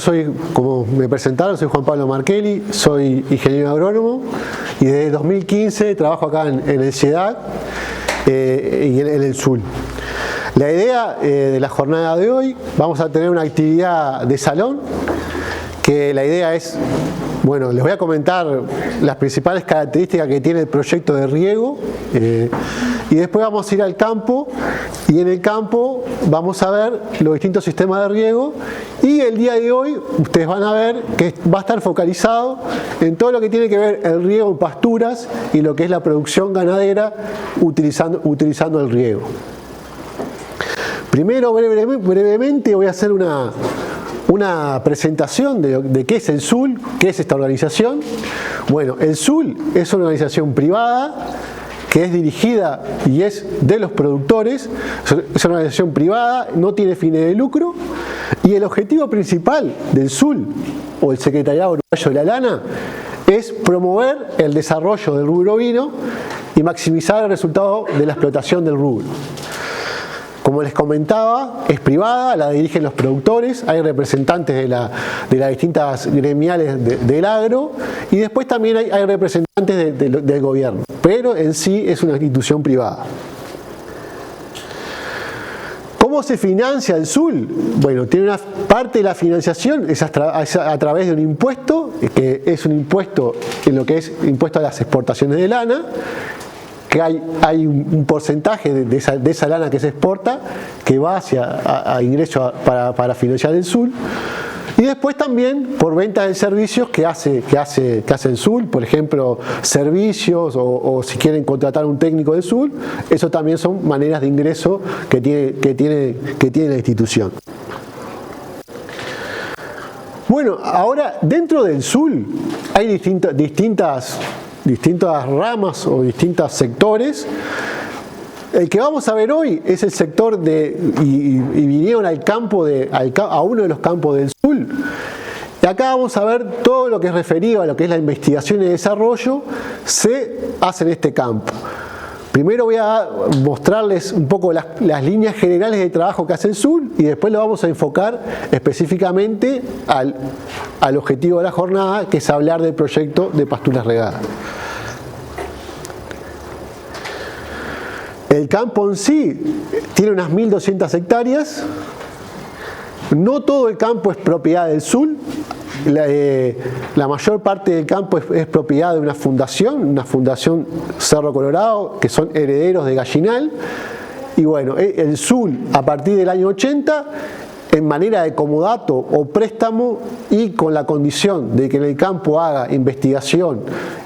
soy, como me presentaron, soy Juan Pablo Markelli, soy ingeniero agrónomo y desde 2015 trabajo acá en el CIEDAC y en el SUL. La idea de la jornada de hoy, vamos a tener una actividad de salón, que la idea es, bueno, les voy a comentar las principales características que tiene el proyecto de riego y después vamos a ir al campo y en el campo vamos a ver los distintos sistemas de riego y el día de hoy ustedes van a ver que va a estar focalizado en todo lo que tiene que ver el riego en pasturas y lo que es la producción ganadera utilizando el riego. Primero, brevemente voy a hacer una presentación de qué es el SUL, qué es esta organización. Bueno, el SUL es una organización privada que es dirigida y es de los productores, es una organización privada, no tiene fines de lucro y el objetivo principal del SUL o el Secretariado Uruguayo de la Lana es promover el desarrollo del rubro ovino y maximizar el resultado de la explotación del rubro. Como les comentaba, es privada, la dirigen los productores, hay representantes de las distintas gremiales del agro y después también hay representantes del gobierno, pero en sí es una institución privada. ¿Cómo se financia el SUL? Bueno, tiene una parte de la financiación es a través de un impuesto, que es un impuesto en lo que es impuesto a las exportaciones de lana, que hay un porcentaje de esa lana que se exporta que va a ingreso para financiar el SUL y después también por venta de servicios que hace el SUL, por ejemplo servicios o si quieren contratar un técnico del SUL, eso también son maneras de ingreso que tiene la institución. Bueno, ahora dentro del SUL hay distintas ramas o distintos sectores. El que vamos a ver hoy es el sector y vinieron a uno de los campos del SUL. Y acá vamos a ver todo lo que es referido a lo que es la investigación y desarrollo se hace en este campo. Primero voy a mostrarles un poco las líneas generales de trabajo que hace el SUL y después lo vamos a enfocar específicamente al objetivo de la jornada, que es hablar del proyecto de pasturas regadas. El campo en sí tiene unas 1.200 hectáreas. No todo el campo es propiedad del SUL. La mayor parte del campo es propiedad de una fundación Cerro Colorado, que son herederos de Gallinal. Y bueno, el SUL a partir del año 80, en manera de comodato o préstamo y con la condición de que en el campo haga investigación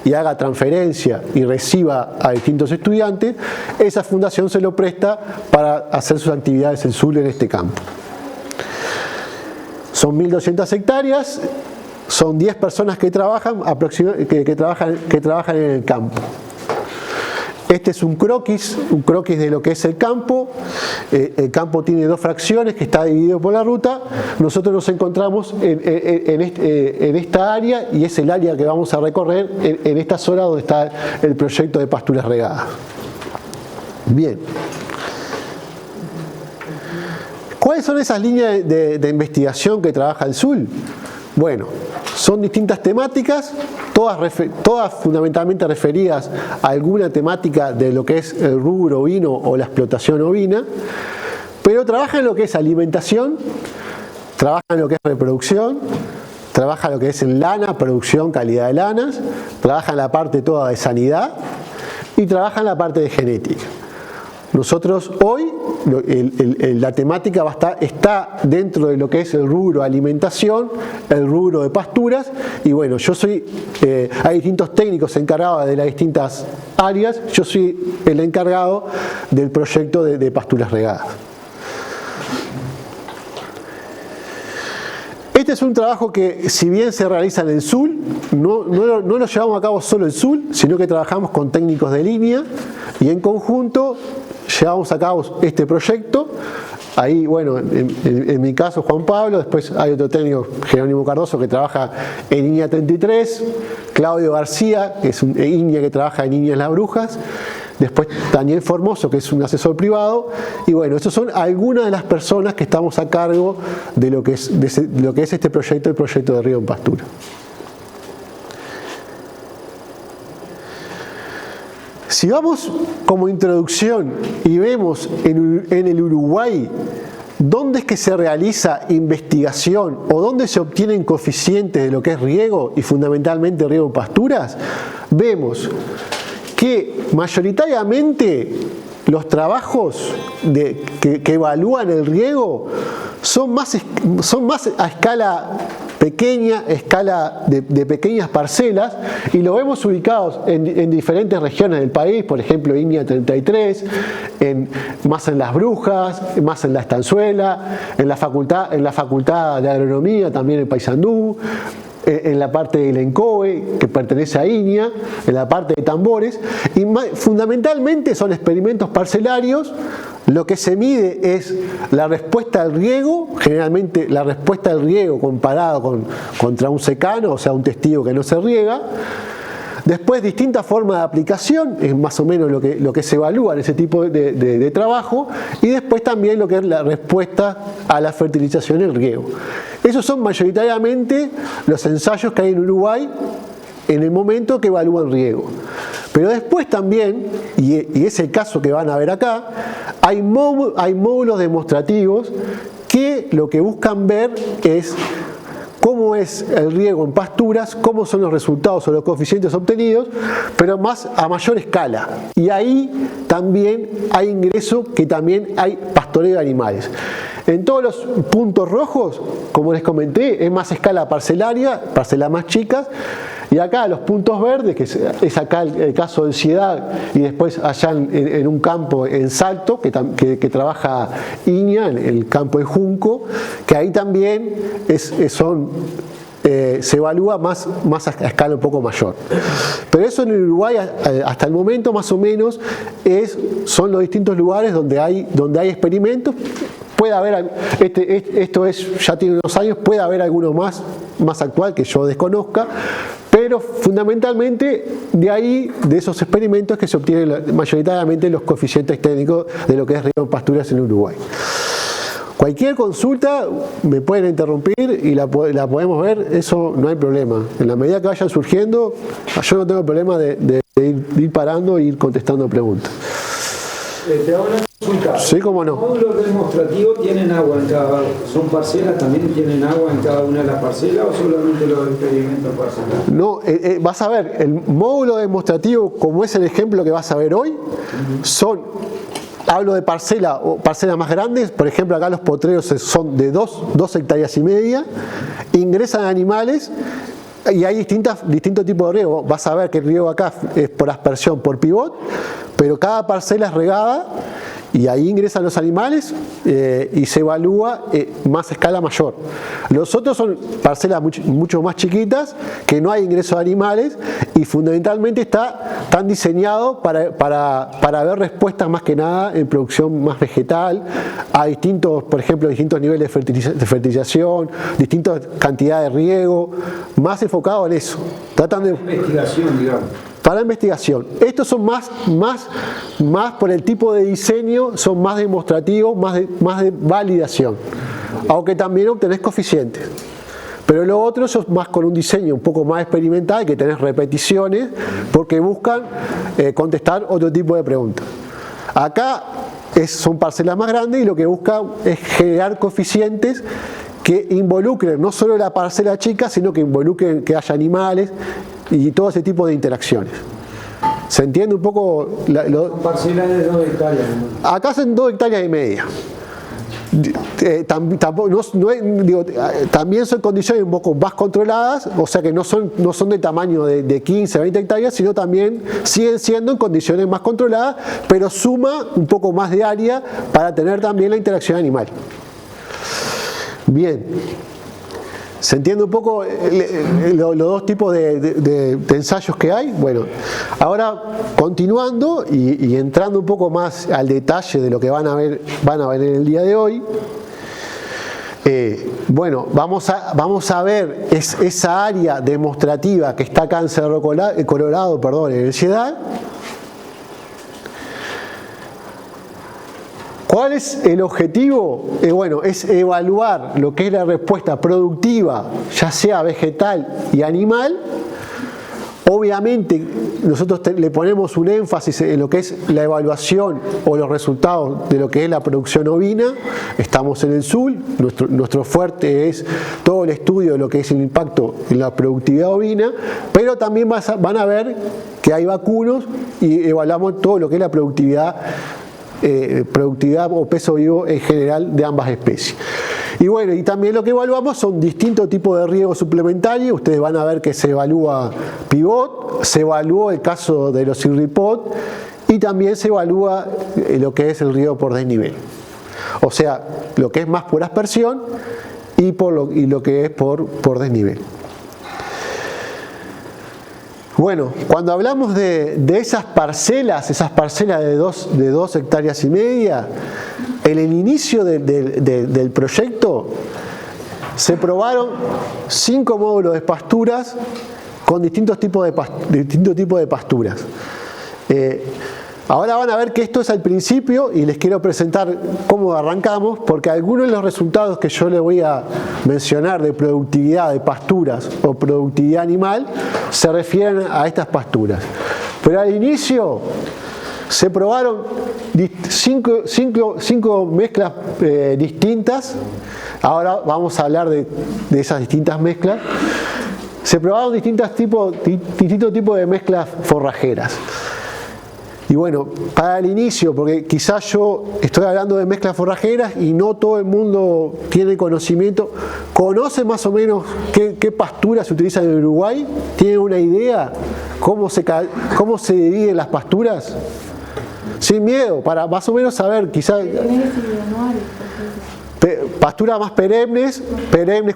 y haga transferencia y reciba a distintos estudiantes, esa fundación se lo presta para hacer sus actividades el SUL en este campo. Son 1.200 hectáreas, son 10 personas que trabajan en el campo. Este es un croquis de lo que es el campo. El campo tiene dos fracciones que está dividido por la ruta. Nosotros nos encontramos en esta área y es el área que vamos a recorrer en esta zona donde está el proyecto de pasturas regadas. Bien. ¿Cuáles son esas líneas de investigación que trabaja el SUL? Bueno, son distintas temáticas, todas fundamentalmente referidas a alguna temática de lo que es el rubro ovino o la explotación ovina, pero trabaja en lo que es alimentación, trabaja en lo que es reproducción, trabaja en lo que es en lana, producción, calidad de lanas, trabaja en la parte toda de sanidad y trabaja en la parte de genética. Nosotros hoy, la temática está dentro de lo que es el rubro alimentación, el rubro de pasturas, y bueno, hay distintos técnicos encargados de las distintas áreas, yo soy el encargado del proyecto de pasturas regadas. Este es un trabajo que, si bien se realiza en el SUL, no lo llevamos a cabo solo el SUL, sino que trabajamos con técnicos de línea y en conjunto llevamos a cabo este proyecto. Ahí, bueno, en mi caso Juan Pablo, después hay otro técnico, Jerónimo Cardoso, que trabaja en línea 33, Claudio García, que es un INIA que trabaja en líneas Las Brujas, después Daniel Formoso, que es un asesor privado, y bueno, esas son algunas de las personas que estamos a cargo de lo que es, este proyecto, el proyecto de Río en Pastura. Si vamos como introducción y vemos en el Uruguay dónde es que se realiza investigación o dónde se obtienen coeficientes de lo que es riego y fundamentalmente riego en pasturas, vemos que mayoritariamente los trabajos que evalúan el riego son más a escala pequeña, escala de pequeñas parcelas, y lo vemos ubicados en diferentes regiones del país, por ejemplo Iña 33, más en Las Brujas, más en La Estanzuela, en la facultad de Agronomía también en Paysandú, en la parte de Lencoe, que pertenece a Iña, en la parte de Tambores, y fundamentalmente son experimentos parcelarios. Lo que se mide es la respuesta al riego, generalmente la respuesta al riego comparado contra un secano, o sea, un testigo que no se riega. Después, distintas formas de aplicación, es más o menos lo que se evalúa en ese tipo de trabajo, y después también lo que es la respuesta a la fertilización y el riego. Esos son mayoritariamente los ensayos que hay en Uruguay en el momento que evalúan riego. Pero después también, y es el caso que van a ver acá, hay módulos demostrativos que lo que buscan ver es cómo es el riego en pasturas, cómo son los resultados o los coeficientes obtenidos, pero a mayor escala. Y ahí también hay ingreso, que también hay pastoreo de animales. En todos los puntos rojos, como les comenté, es más escala parcelaria, parcelas más chicas. Y acá los puntos verdes, que es acá el caso de Ciedad, y después allá en un campo en Salto, que trabaja Iña, en el campo de Junco, que ahí también se evalúa más a escala un poco mayor. Pero eso en el Uruguay hasta el momento más o menos son los distintos lugares donde hay experimentos. Puede haber, ya tiene unos años, puede haber alguno más actual que yo desconozca, pero fundamentalmente de esos experimentos que se obtienen mayoritariamente los coeficientes técnicos de lo que es riego en pasturas en Uruguay. Cualquier consulta me pueden interrumpir y la podemos ver, eso no hay problema. En la medida que vayan surgiendo, yo no tengo problema de ir parando e ir contestando preguntas. Te hago una consulta. Sí, cómo no. ¿Los módulos demostrativos tienen agua en cada? ¿Son parcelas? ¿También tienen agua en cada una de las parcelas o solamente los experimentos parcelarios? No, vas a ver, el módulo demostrativo, como es el ejemplo que vas a ver hoy, hablo de parcelas más grandes, por ejemplo acá los potreros son de 2 hectáreas y media, ingresan animales. Y hay distintos tipos de riego. Vas a ver que el riego acá es por aspersión, por pivot, pero cada parcela es regada y ahí ingresan los animales y se evalúa más a escala mayor. Los otros son parcelas mucho más chiquitas, que no hay ingreso de animales y fundamentalmente están diseñados para ver respuestas más que nada en producción más vegetal, a por ejemplo, distintos niveles de fertilización, distintas cantidades de riego, más enfocado en eso. Tratan de investigación, digamos. Para investigación. Estos son más por el tipo de diseño, son más demostrativos, más de validación. Aunque también obtenés coeficientes. Pero lo otro es más con un diseño un poco más experimental, que tenés repeticiones, porque buscan contestar otro tipo de preguntas. Acá son parcelas más grandes y lo que buscan es generar coeficientes que involucren no solo la parcela chica, sino que involucren que haya animales y todo ese tipo de interacciones. ¿Se entiende un poco? Son parcelas de 2 hectáreas. Acá son 2 hectáreas y media. También son condiciones un poco más controladas, o sea que no son de tamaño de 15, 20 hectáreas, sino también siguen siendo en condiciones más controladas, pero suma un poco más de área para tener también la interacción animal. Bien. ¿Se entiende un poco los dos tipos de ensayos que hay? Bueno, ahora continuando y entrando un poco más al detalle de lo que van a ver en el día de hoy. Bueno, vamos a ver esa área demostrativa que está acá en Cerro Colorado, en el Ciedad. ¿Cuál es el objetivo? Bueno, es evaluar lo que es la respuesta productiva, ya sea vegetal y animal. Obviamente nosotros le ponemos un énfasis en lo que es la evaluación o los resultados de lo que es la producción ovina. Estamos en el SUL, nuestro fuerte es todo el estudio de lo que es el impacto en la productividad ovina, pero también van a ver que hay vacunos y evaluamos todo lo que es la productividad o peso vivo en general de ambas especies. Y bueno, y también lo que evaluamos son distintos tipos de riego suplementario. Ustedes van a ver que se evalúa pivot, se evaluó el caso de los irripot y también se evalúa lo que es el riego por desnivel. O sea, lo que es más por aspersión y lo que es por desnivel. Bueno, cuando hablamos de esas parcelas de 2 hectáreas y media, en el inicio del proyecto se probaron 5 módulos de pasturas con distintos tipos de pasturas. Ahora van a ver que esto es al principio y les quiero presentar cómo arrancamos, porque algunos de los resultados que yo les voy a mencionar de productividad de pasturas o productividad animal se refieren a estas pasturas. Pero al inicio se probaron 5 mezclas distintas. Ahora vamos a hablar de esas distintas mezclas. Se probaron distintos tipos de mezclas forrajeras. Y bueno, para el inicio, porque quizás yo estoy hablando de mezclas forrajeras y no todo el mundo tiene conocimiento, ¿conoce más o menos qué pasturas se utilizan en Uruguay? ¿Tiene una idea cómo se dividen las pasturas? Sin miedo, para más o menos saber, quizás... Pasturas más perennes,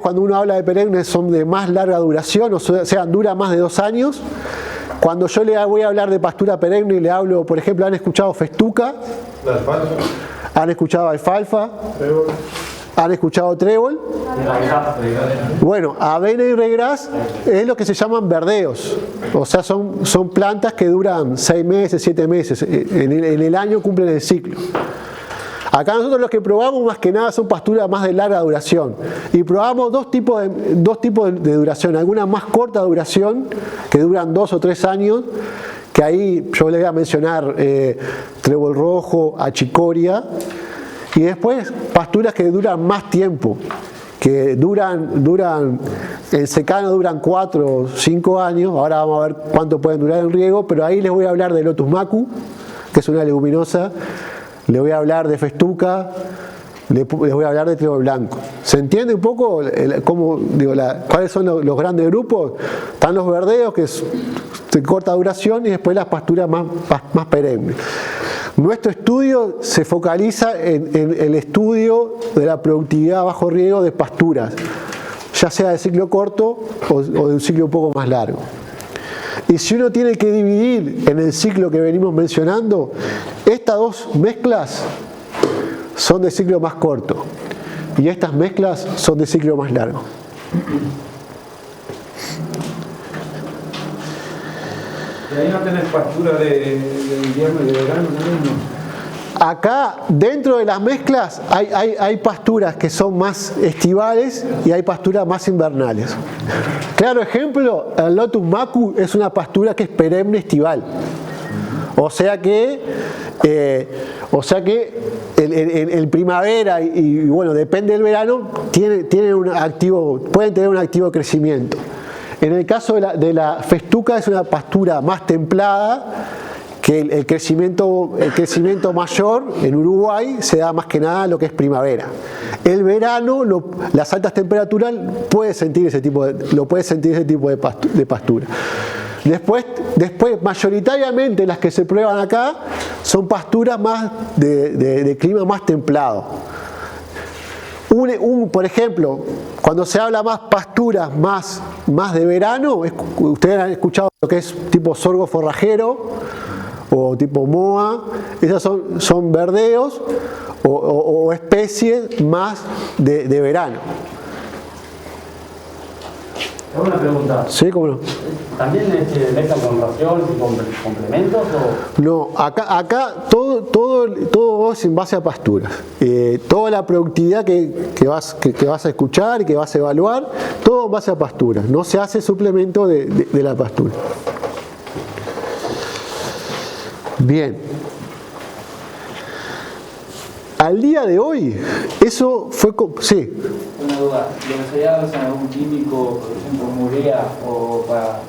cuando uno habla de perennes son de más larga duración, o sea, dura más de 2 años. Cuando yo le voy a hablar de pastura perenne y le hablo, por ejemplo, ¿han escuchado festuca? La alfalfa. ¿Han escuchado alfalfa? Trébol. ¿Han escuchado trébol? Bueno, avena y regras es lo que se llaman verdeos. O sea, son plantas que duran 6 meses, 7 meses. En el año cumplen el ciclo. Acá nosotros lo que probamos más que nada son pasturas más de larga duración. Y probamos dos tipos de duración. Algunas más corta duración, que duran 2 o 3 años, que ahí yo les voy a mencionar trébol rojo, achicoria. Y después pasturas que duran más tiempo, que duran en secano duran 4 o 5 años. Ahora vamos a ver cuánto pueden durar en riego, pero ahí les voy a hablar de Lotus macu, que es una leguminosa. Le voy a hablar de festuca, les voy a hablar de trébol blanco. ¿Se entiende un poco cuáles son los grandes grupos? Están los verdeos, que es de corta duración, y después las pasturas más perennes. Nuestro estudio se focaliza en el estudio de la productividad bajo riego de pasturas, ya sea de ciclo corto o de un ciclo un poco más largo. Y si uno tiene que dividir en el ciclo que venimos mencionando, estas 2 mezclas son de ciclo más corto y estas mezclas son de ciclo más largo. ¿Y ahí no tenés pastura de invierno y de verano también, no? Acá, dentro de las mezclas, hay pasturas que son más estivales y hay pasturas más invernales. Claro ejemplo, el Lotus macu es una pastura que es perenne estival. O sea que el primavera y bueno, depende del verano, pueden tener un activo de crecimiento. En el caso de la festuca es una pastura más templada, que el crecimiento mayor en Uruguay se da más que nada lo que es primavera. El verano, las altas temperaturas, lo puede sentir ese tipo de pastura. Después, mayoritariamente las que se prueban acá son pasturas más de clima más templado. Por ejemplo, cuando se habla más pasturas más de verano, ustedes han escuchado lo que es tipo sorgo forrajero o tipo moa. Esas son verdeos o especies más de verano. Tengo una pregunta. Sí, cómo no. ¿También mezclan con raciones y con complementos? O? No, acá todo es en base a pasturas. Toda la productividad que vas a escuchar y que vas a evaluar, todo en base a pasturas. No se hace suplemento de la pastura. Bien. Al día de hoy, eso fue... Sí. Una duda, ¿los hallados usan algún químico, por ejemplo, murea o para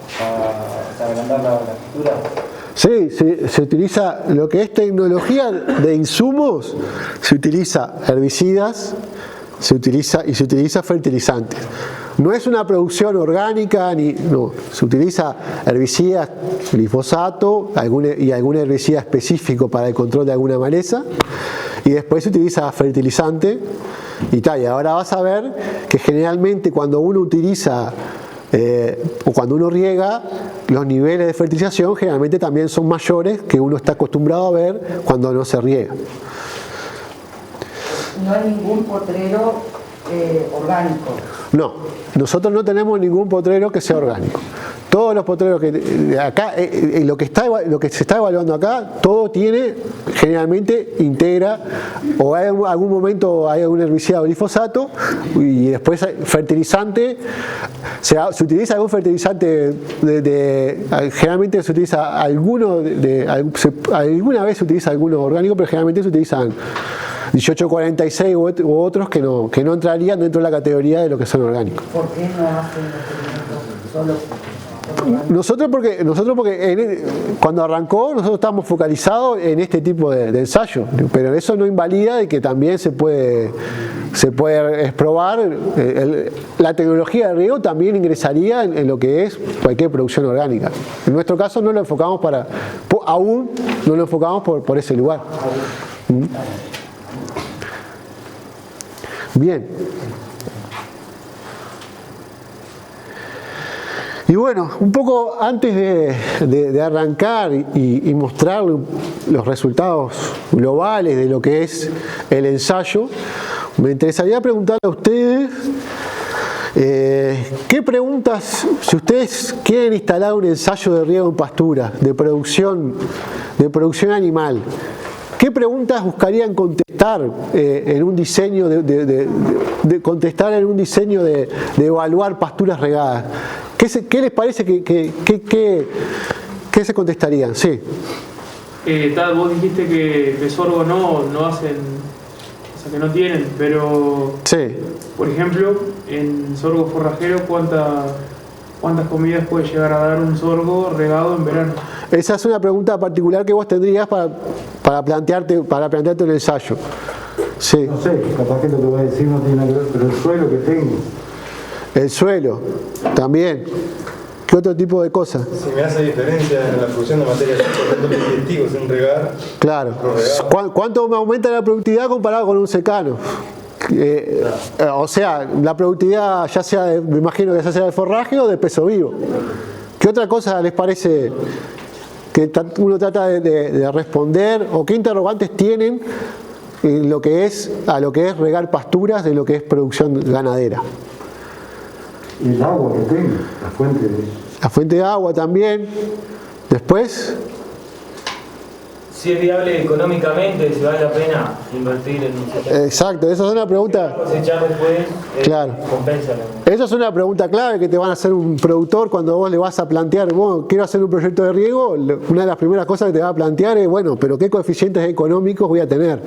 agrandar la textura? Sí, se utiliza lo que es tecnología de insumos, se utiliza herbicidas, se utiliza fertilizantes. No es una producción orgánica, se utiliza herbicidas, glifosato y algún herbicida específico para el control de alguna maleza, y después se utiliza fertilizante y tal. Y ahora vas a ver que generalmente cuando uno utiliza o cuando uno riega, los niveles de fertilización generalmente también son mayores que uno está acostumbrado a ver cuando no se riega. No hay ningún potrero orgánico. No, nosotros no tenemos ningún potrero que sea orgánico. Todos los potreros que acá, lo que se está evaluando acá, todo tiene, generalmente integra, o hay algún momento hay algún herbicida o glifosato, y después fertilizante, se utiliza algún fertilizante, generalmente se utiliza alguna vez se utiliza alguno orgánico, pero generalmente se utilizan 1846 u otros que no entrarían dentro de la categoría de lo que son orgánicos. ¿Por qué no hacen experimentos solo? Nosotros porque cuando arrancó nosotros estábamos focalizados en este tipo de ensayo, pero eso no invalida de que también se puede probar. La tecnología de riego también ingresaría en lo que es cualquier producción orgánica. En nuestro caso no lo enfocamos aún no lo enfocamos por ese lugar. Bien. Y bueno, un poco antes de arrancar y mostrar los resultados globales de lo que es el ensayo, me interesaría preguntarle a ustedes qué preguntas, si ustedes quieren instalar un ensayo de riego en pastura, de producción animal, ¿qué preguntas buscarían contestar en un diseño de evaluar pasturas regadas? ¿Qué les parece que se contestarían? Sí. Vos dijiste que sorgo no hacen, o sea que no tienen, pero sí. Por ejemplo, en sorgo forrajero, ¿cuántas comidas puede llegar a dar un sorgo regado en verano? Esa es una pregunta particular que vos tendrías para plantearte un ensayo. Sí. No sé, capaz que lo que voy a decir no tiene nada que ver, pero el suelo que tengo. El suelo, también. ¿Qué otro tipo de cosas? Si me hace diferencia en la producción de materias digestivo sin regar. Claro. ¿Cuánto me aumenta la productividad comparado con un secano? O sea, la productividad ya sea, me imagino que ya sea de forraje o de peso vivo. ¿Qué otra cosa les parece que uno trata de responder, o qué interrogantes tienen en lo que es regar pasturas, de lo que es producción ganadera? El agua que tengo, la fuente de agua también. Después, Si es viable económicamente, si vale la pena invertir en un secano. exacto, esa es una pregunta. Cosechar después, Claro. compensa. Esa es una pregunta clave que te van a hacer un productor cuando vos le vas a plantear, bueno, quiero hacer un proyecto de riego. Una de las primeras cosas que te va a plantear es, bueno, pero ¿qué coeficientes económicos voy a tener?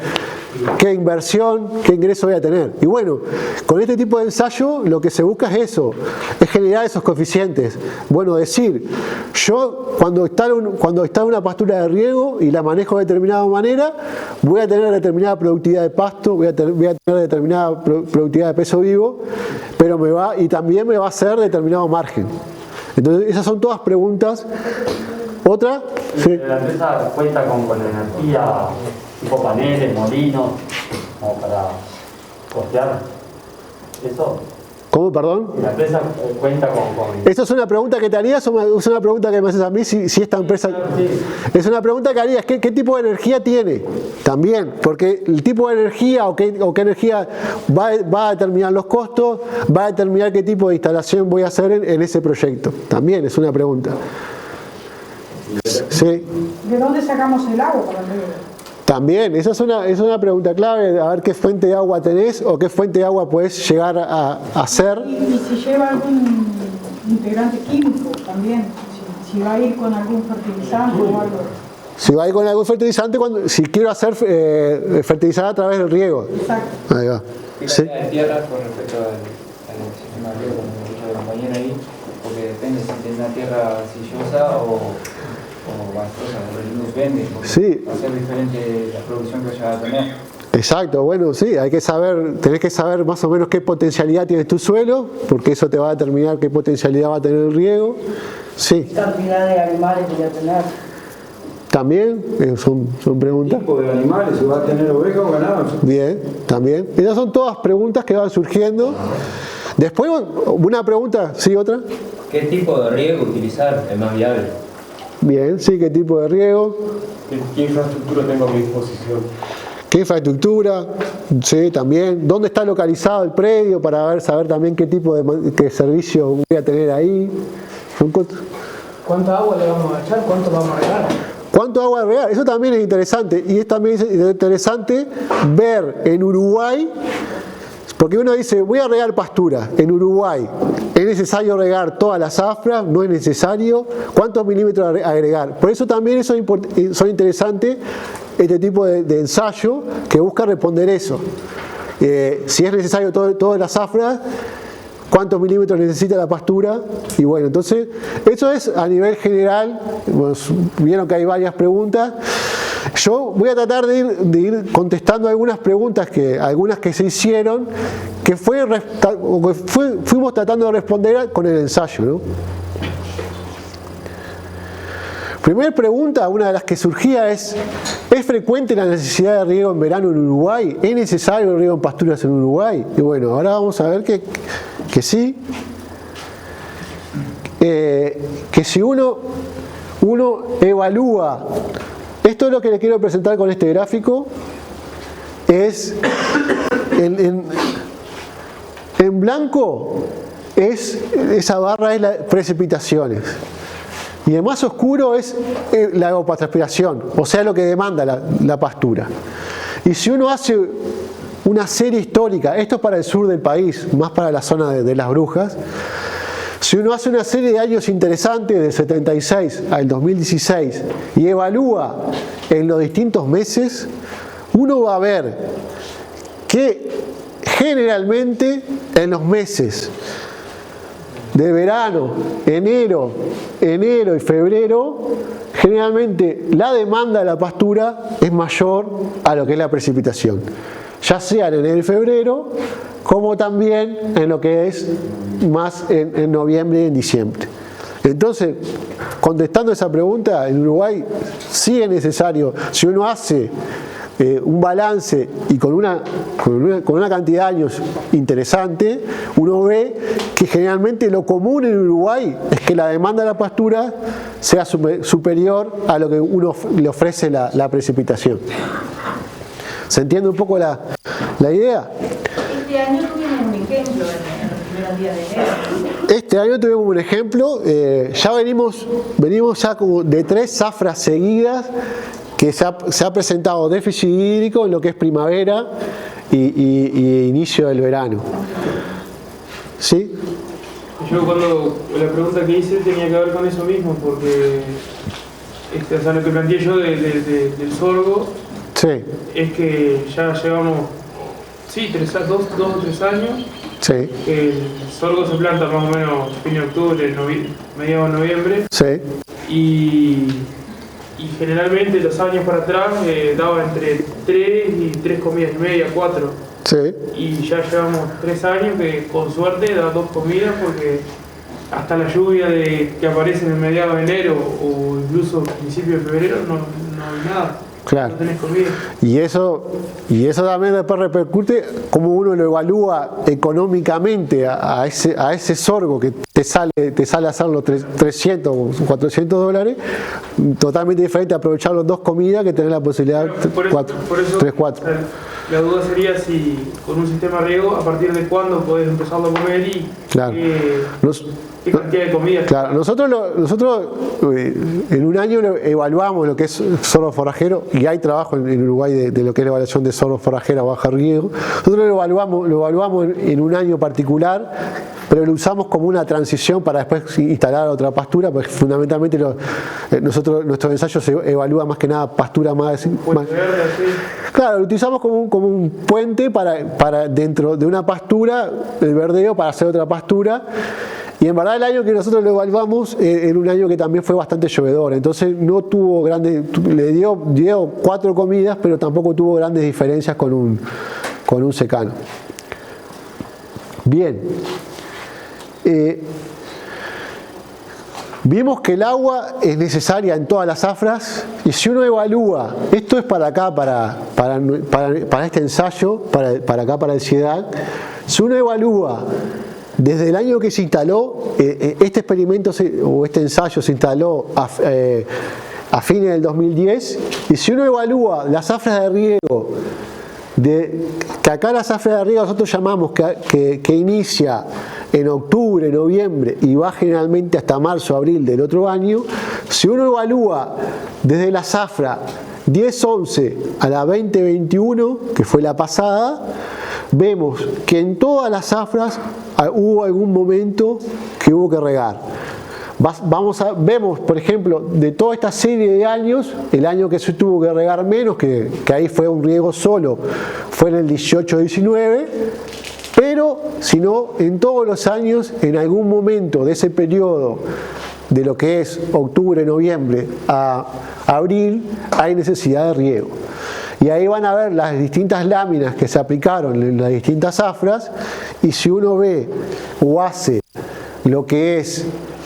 ¿Qué inversión, qué ingreso voy a tener? Y bueno, con este tipo de ensayo lo que se busca es eso, es generar esos coeficientes. Bueno, decir, yo cuando está en una pastura de riego y la manejo de determinada manera, voy a tener determinada productividad de pasto, voy a tener determinada productividad de peso vivo, pero también me va a hacer determinado margen. Entonces, esas son todas preguntas. ¿Otra? Sí. La empresa cuenta con energía, tipo paneles, molinos, como para costear eso. ¿Cómo, perdón? ¿La empresa cuenta con...? ¿Esto es una pregunta que te harías o es una pregunta que me haces a mí si esta empresa...? Sí. Es una pregunta que harías, ¿qué tipo de energía tiene? También, porque el tipo de energía o qué energía va a determinar los costos, va a determinar qué tipo de instalación voy a hacer en ese proyecto. También es una pregunta. Sí. ¿De dónde sacamos el agua para el riego? También, esa es una pregunta clave, a ver qué fuente de agua tenés o qué fuente de agua podés llegar a hacer. Y si lleva algún integrante químico también, si va a ir con algún fertilizante o algo. Si va a ir con algún fertilizante, si quiero hacer fertilizar a través del riego. Exacto. Ahí va. ¿Qué Sí. cantidad de tierra con respecto al sistema de riego, como me dicho la compañera ahí? Porque depende si tiene una tierra sillosa o bastosa, depende, porque Sí. va a ser diferente la producción que vaya a tener. Exacto, bueno, sí, tenés que saber más o menos qué potencialidad tiene tu suelo, porque eso te va a determinar qué potencialidad va a tener el riego. Sí, ¿Qué cantidad de animales voy a tener? también, son preguntas. Tipo de animales, si va a tener ovejas o ganado. Bien, también. Esas son todas preguntas que van surgiendo. Después, una pregunta, ¿sí, otra? ¿Qué tipo de riego utilizar es más viable? Bien, sí, ¿qué tipo de riego? ¿Qué infraestructura tengo a mi disposición? ¿Qué infraestructura? Sí, también. ¿Dónde está localizado el predio para saber también qué tipo de servicio voy a tener ahí? Son cosas. ¿Cuánta agua le vamos a echar? ¿Cuánto vamos a regar? ¿Cuánto agua regar? Eso también es interesante. Y es también interesante ver en Uruguay, porque uno dice, voy a regar pastura. En Uruguay, ¿es necesario regar todas las zafras? ¿No es necesario? ¿Cuántos milímetros agregar? Por eso también son interesantes este tipo de ensayo que busca responder eso. Si es necesario todas las zafras, ¿cuántos milímetros necesita la pastura? Y bueno, entonces, eso es a nivel general. Pues, vieron que hay varias preguntas. Yo voy a tratar de ir contestando algunas preguntas, algunas que se hicieron, que fuimos tratando de responder con el ensayo, ¿no? Primera pregunta, una de las que surgía ¿es frecuente la necesidad de riego en verano en Uruguay? ¿Es necesario el riego en pasturas en Uruguay? Y bueno, ahora vamos a ver que sí. Que si uno evalúa, esto es lo que les quiero presentar con este gráfico, es en blanco, esa barra es las precipitaciones. Y el más oscuro es la evapotranspiración, o sea, lo que demanda la pastura. Y si uno hace una serie histórica, esto es para el sur del país, más para la zona de Las Brujas, si uno hace una serie de años interesantes, del 76 al 2016, y evalúa en los distintos meses, uno va a ver que generalmente en los meses de verano, enero y febrero, generalmente la demanda de la pastura es mayor a lo que es la precipitación, ya sea en enero y febrero, como también en lo que es más en noviembre y en diciembre. Entonces, contestando esa pregunta, en Uruguay sí es necesario, si uno hace un balance y con una cantidad de años interesante, uno ve que generalmente lo común en Uruguay es que la demanda de la pastura sea superior a lo que uno le ofrece la precipitación. ¿Se entiende un poco la idea? Este año tuvimos un ejemplo en los primeros días de enero. Este año tuvimos un ejemplo, ya venimos ya como de 3 zafras seguidas que se ha presentado déficit hídrico en lo que es primavera y inicio del verano. ¿Sí? Yo la pregunta que hice tenía que ver con eso mismo, porque o sea, lo que planteé yo del sorgo Sí. es que ya llevamos 2 o 3 años Sí. que el sorgo se planta más o menos fin de octubre, mediados de noviembre, Sí. y generalmente los años para atrás daba entre 3 y 3 comidas y media, 4. Sí. Y ya llevamos 3 años que con suerte da 2 comidas, porque hasta la lluvia que aparece en el mediados de enero o incluso principios de febrero no hay nada. Claro. No tenés comida. Y eso también después repercute cómo uno lo evalúa económicamente a ese sorgo que te sale a hacer los 300 o 400 dólares, totalmente diferente a aprovechar los 2 comidas que tener la posibilidad de 3-4. La duda sería si con un sistema riego, a partir de cuándo podés empezarlo a comer y claro. qué cantidad de comida. Claro, nosotros en un año evaluamos lo que es sorgo forrajero, y hay trabajo en Uruguay de lo que es la evaluación de sorgo forrajero a bajo riego. Nosotros lo evaluamos en un año particular, pero lo usamos como una transición para después instalar otra pastura, porque fundamentalmente nuestros ensayos se evalúa más que nada pastura más. Claro, lo utilizamos como un puente para dentro de una pastura, el verdeo, para hacer otra pastura. Y en verdad el año que nosotros lo evaluamos era un año que también fue bastante llovedor, entonces no tuvo le dio 4 comidas, pero tampoco tuvo grandes diferencias con un secano. Bien. Vimos que el agua es necesaria en todas las zafras, y si uno evalúa, esto es para acá, para este ensayo, para acá, para el CIEDAC, si uno evalúa desde el año que se instaló, este experimento o este ensayo se instaló a fines del 2010, y si uno evalúa las zafras de riego, que acá la zafra de riego nosotros llamamos que inicia en octubre, noviembre y va generalmente hasta marzo, abril del otro año, si uno evalúa desde la zafra 10-11 a la 20-21, que fue la pasada, vemos que en todas las zafras hubo algún momento que hubo que regar. Vemos, por ejemplo, de toda esta serie de años, el año que se tuvo que regar menos, que ahí fue un riego solo, fue en el 18-19, pero si no, en todos los años, en algún momento de ese periodo, de lo que es octubre, noviembre a abril, hay necesidad de riego. Y ahí van a ver las distintas láminas que se aplicaron en las distintas zafras, y si uno ve o hace lo que es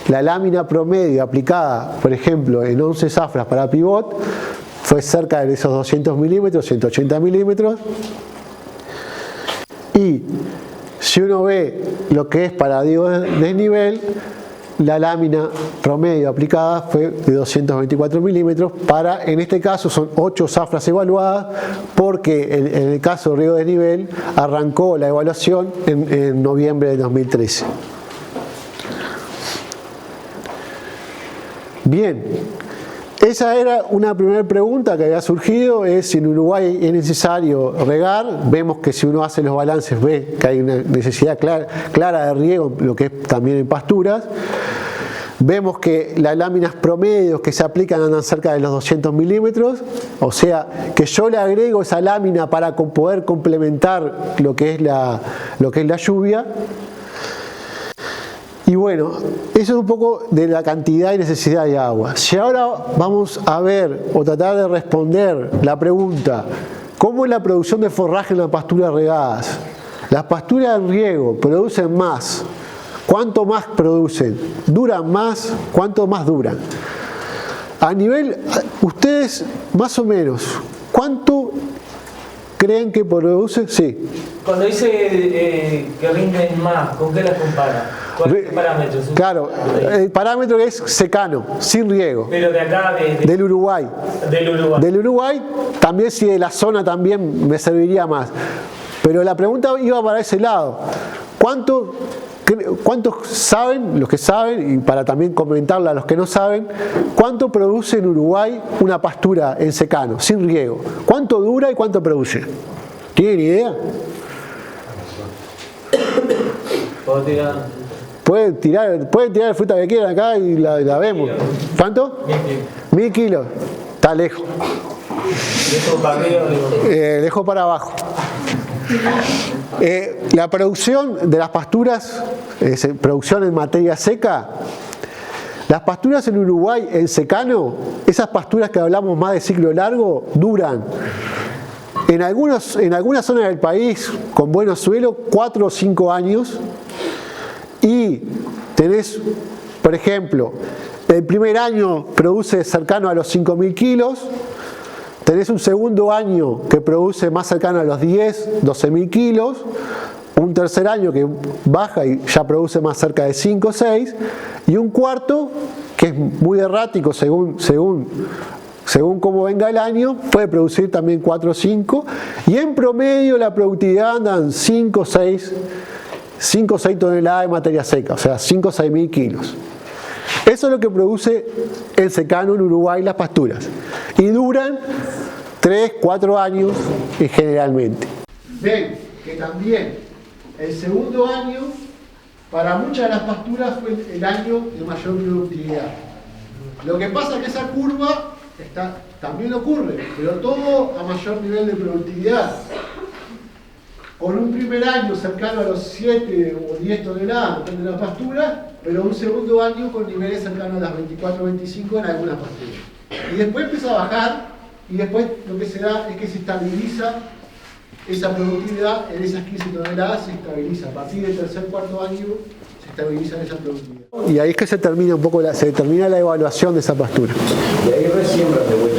la lámina promedio aplicada, por ejemplo, en 11 zafras para pivot, fue cerca de esos 200 milímetros, 180 milímetros. Y si uno ve lo que es para desnivel, la lámina promedio aplicada fue de 224 milímetros. En este caso son 8 zafras evaluadas, porque en el caso de riego de desnivel arrancó la evaluación en noviembre de 2013. Bien, esa era una primera pregunta que había surgido, es si en Uruguay es necesario regar. Vemos que si uno hace los balances ve que hay una necesidad clara de riego, lo que es también en pasturas. Vemos que las láminas promedios que se aplican andan cerca de los 200 milímetros, o sea que yo le agrego esa lámina para poder complementar lo que es la lluvia. Y bueno, eso es un poco de la cantidad y necesidad de agua. Si ahora vamos a ver o tratar de responder la pregunta, ¿cómo es la producción de forraje en las pasturas regadas? Las pasturas en riego producen más. ¿Cuánto más producen? ¿Duran más? ¿Cuánto más duran? A nivel, ustedes más o menos, ¿cuánto creen que producen? Sí. Cuando dice que rinden más, ¿con qué las compara? ¿Cuáles parámetros? Claro, el parámetro es secano, sin riego. Pero de acá, del Uruguay. Del Uruguay, también si de la zona también me serviría más. Pero la pregunta iba para ese lado. ¿Cuántos saben, los que saben, y para también comentarle a los que no saben, cuánto produce en Uruguay una pastura en secano, sin riego? ¿Cuánto dura y cuánto produce? ¿Tienen idea? ¿Puedo tirar? Pueden tirar la fruta que quieran acá y la vemos. ¿Cuánto? 1000 kilos. Está lejos. Lejos para abajo. La producción de las pasturas, producción en materia seca, las pasturas en Uruguay en secano, esas pasturas que hablamos más de ciclo largo, duran en algunas zonas del país con buenos suelos 4 o 5 años, y tenés, por ejemplo, el primer año produce cercano a los 5.000 kilos, tenés un segundo año que produce más cercano a los 10, 12.000 kilos, un tercer año que baja y ya produce más cerca de 5 o 6, y un cuarto que es muy errático según cómo venga el año, puede producir también 4 o 5, y en promedio la productividad anda en 5 o 6 toneladas de materia seca, o sea, 5 o 6.000 kilos. Eso es lo que produce el secano en Uruguay, las pasturas, y duran 3, 4 años generalmente. Ven que también el segundo año, para muchas de las pasturas, fue el año de mayor productividad. Lo que pasa es que esa curva también ocurre, pero todo a mayor nivel de productividad. Con un primer año cercano a los 7 o 10 toneladas, depende de la pastura, pero un segundo año con niveles cercanos a las 24 o 25 en algunas pasturas. Y después empieza a bajar, y después lo que se da es que se estabiliza esa productividad en esas 15 toneladas, se estabiliza. A partir del tercer, cuarto año se estabiliza esa productividad. Y ahí es que se termina un poco se determina la evaluación de esa pastura. Y ahí resiembra de vuelta.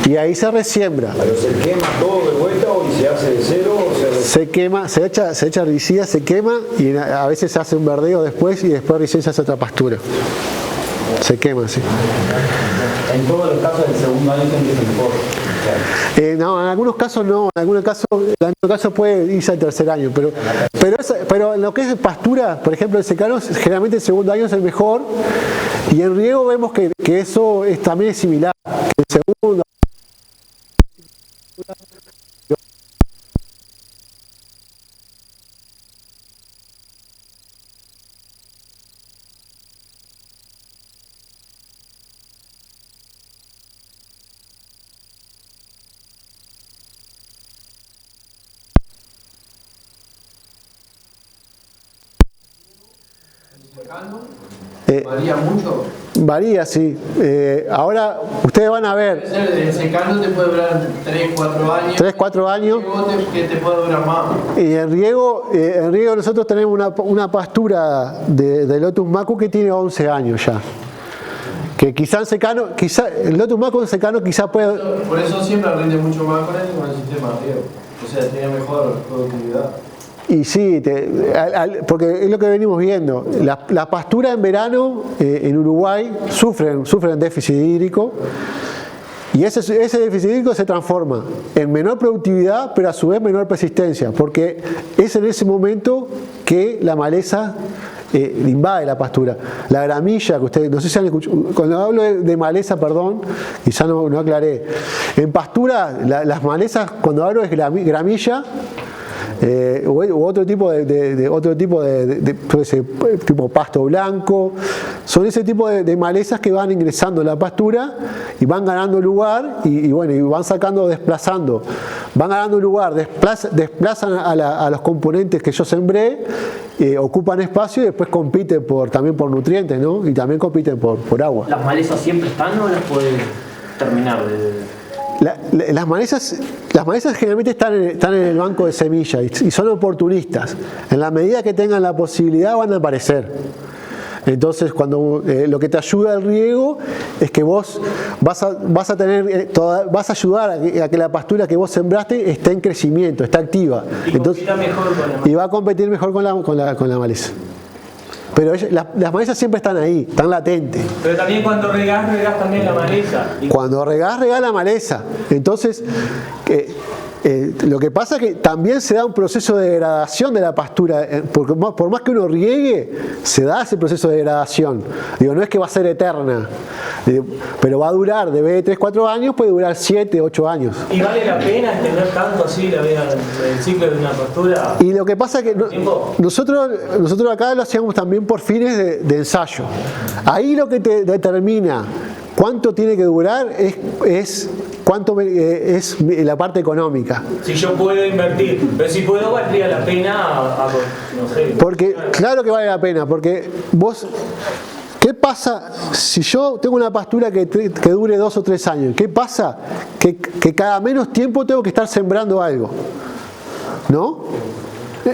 Y ahí se resiembra. ¿Pero se quema todo de vuelta o se hace de cero? O se quema, se echa herbicida, se quema y a veces se hace un verdeo después y después recién se hace otra pastura. Se quema, sí. En todos los casos del segundo año se empieza mejor. No, en algunos casos no, en algunos casos puede irse al tercer año, pero en lo que es pastura, por ejemplo, el secano, generalmente el segundo año es el mejor, y en riego vemos que eso también es similar. El segundo ¿Varía mucho? Varía, sí. Ahora ustedes van a ver. El secano te puede durar 3, 4 años. 3, 4 años. Que te puede durar más. Y en riego nosotros tenemos una pastura de Lotus Macu que tiene 11 años ya. Que quizá en secano, el Lotus Macu en secano quizá puede. Por eso siempre rinde mucho más con el sistema de riego. O sea, tiene mejor productividad. Y sí, porque es lo que venimos viendo. La pastura en verano en Uruguay sufren déficit hídrico, y ese déficit hídrico se transforma en menor productividad, pero a su vez menor persistencia, porque es en ese momento que la maleza invade la pastura. La gramilla, que ustedes, no sé si han escuchado, cuando hablo de maleza, perdón, quizá no aclaré. En pastura, las malezas, cuando hablo es gramilla, u otro tipo tipo pasto blanco, son ese tipo de malezas que van ingresando en la pastura y van ganando lugar y van desplazando, van ganando lugar, desplazan a los componentes que yo sembré, ocupan espacio y después compiten también por nutrientes, ¿no? Y también compiten por agua. ¿Las malezas siempre están o las pueden terminar de...? Las malezas generalmente están en el banco de semillas y son oportunistas. En la medida que tengan la posibilidad van a aparecer. Entonces, cuando lo que te ayuda al riego es que vos vas a ayudar a que la pastura que vos sembraste esté en crecimiento, esté activa. Y va a competir mejor con la maleza. Pero las malezas siempre están ahí, están latentes. Pero también cuando regás también la maleza. Cuando regás la maleza. Entonces, lo que pasa es que también se da un proceso de degradación de la pastura, porque por más que uno riegue, se da ese proceso de degradación. Digo, no es que va a ser eterna, pero va a durar, de vez de 3, 4 años, puede durar 7, 8 años. ¿Y vale la pena extender tanto así el ciclo de una pastura? Y lo que pasa es que nosotros acá lo hacíamos también por fines de ensayo. Ahí lo que te determina cuánto tiene que durar es la parte económica. Si yo puedo invertir, pero si puedo, valdría la pena, no sé. Porque, claro que vale la pena, porque vos, ¿qué pasa si yo tengo una pastura que dure 2 o 3 años? ¿Qué pasa? Que cada menos tiempo tengo que estar sembrando algo, ¿no?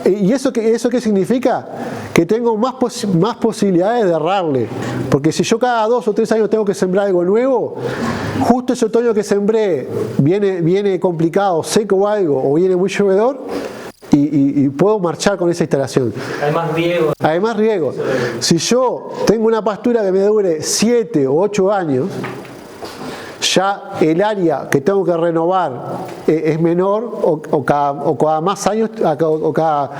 ¿Y eso qué significa? Que tengo más posibilidades de errarle. Porque si yo cada 2 o 3 años tengo que sembrar algo nuevo, justo ese otoño que sembré viene complicado, seco o algo, o viene muy llovedor, y puedo marchar con esa instalación. Hay más riego. Si yo tengo una pastura que me dure 7 o 8 años, ya el área que tengo que renovar es menor, o cada más años, cada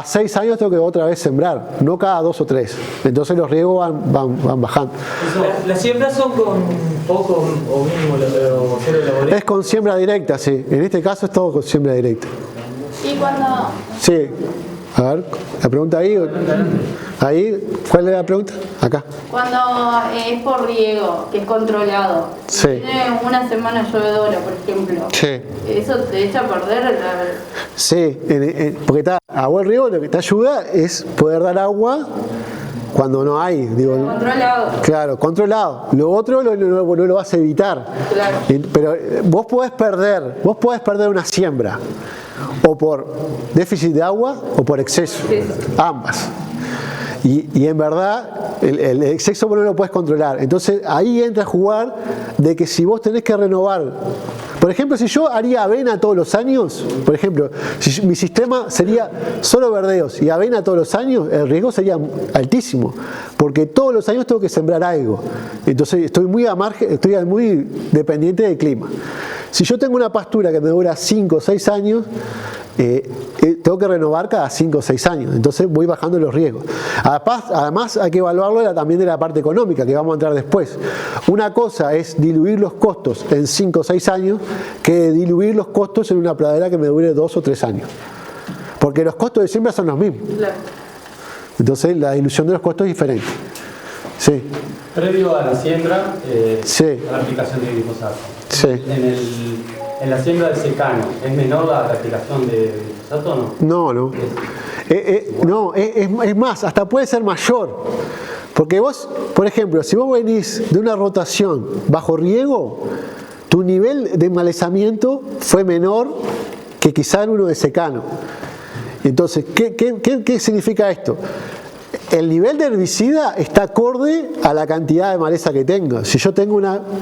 6 años tengo que otra vez sembrar, no cada 2 o 3. Entonces los riegos van bajando. ¿Las siembras son con poco o mínimo o cero laboreo? Es con siembra directa, sí. En este caso es todo con siembra directa. Y cuando... Sí. A ver, la pregunta ahí. Ahí, ¿cuál es la pregunta? Acá. Cuando es por riego, que es controlado, sí. Tiene una semana llovedora, por ejemplo, sí. ¿Eso te echa a perder? Sí, porque a buen riego lo que te ayuda es poder dar agua cuando no hay. Controlado. Claro, controlado. Lo otro no lo vas a evitar. Claro. Pero vos podés perder una siembra, o por déficit de agua o por exceso. Sí. Ambas. Y en verdad el exceso no lo puedes controlar. Entonces ahí entra a jugar de que si vos tenés que renovar, por ejemplo, si yo haría avena todos los años, por ejemplo, si mi sistema sería solo verdeos y avena todos los años, el riesgo sería altísimo, porque todos los años tengo que sembrar algo. Entonces estoy muy dependiente del clima. Si yo tengo una pastura que me dura 5 o 6 años, tengo que renovar cada 5 o 6 años, entonces voy bajando los riesgos. Además hay que evaluarlo también de la parte económica, que vamos a entrar después. Una cosa es diluir los costos en 5 o 6 años, que diluir los costos en una pradera que me dure 2 o 3 años, porque los costos de siembra son los mismos. Entonces la dilución de los costos es diferente. Sí. Previo a la siembra, sí. a la aplicación de glifosato. Sí. En la siembra de secano, ¿es menor la aplicación de glifosato o no? No. No, es más, hasta puede ser mayor. Porque vos, por ejemplo, si vos venís de una rotación bajo riego, tu nivel de enmalezamiento fue menor que quizá en uno de secano. Entonces, ¿qué significa esto? El nivel de herbicida está acorde a la cantidad de maleza que tengo. Si yo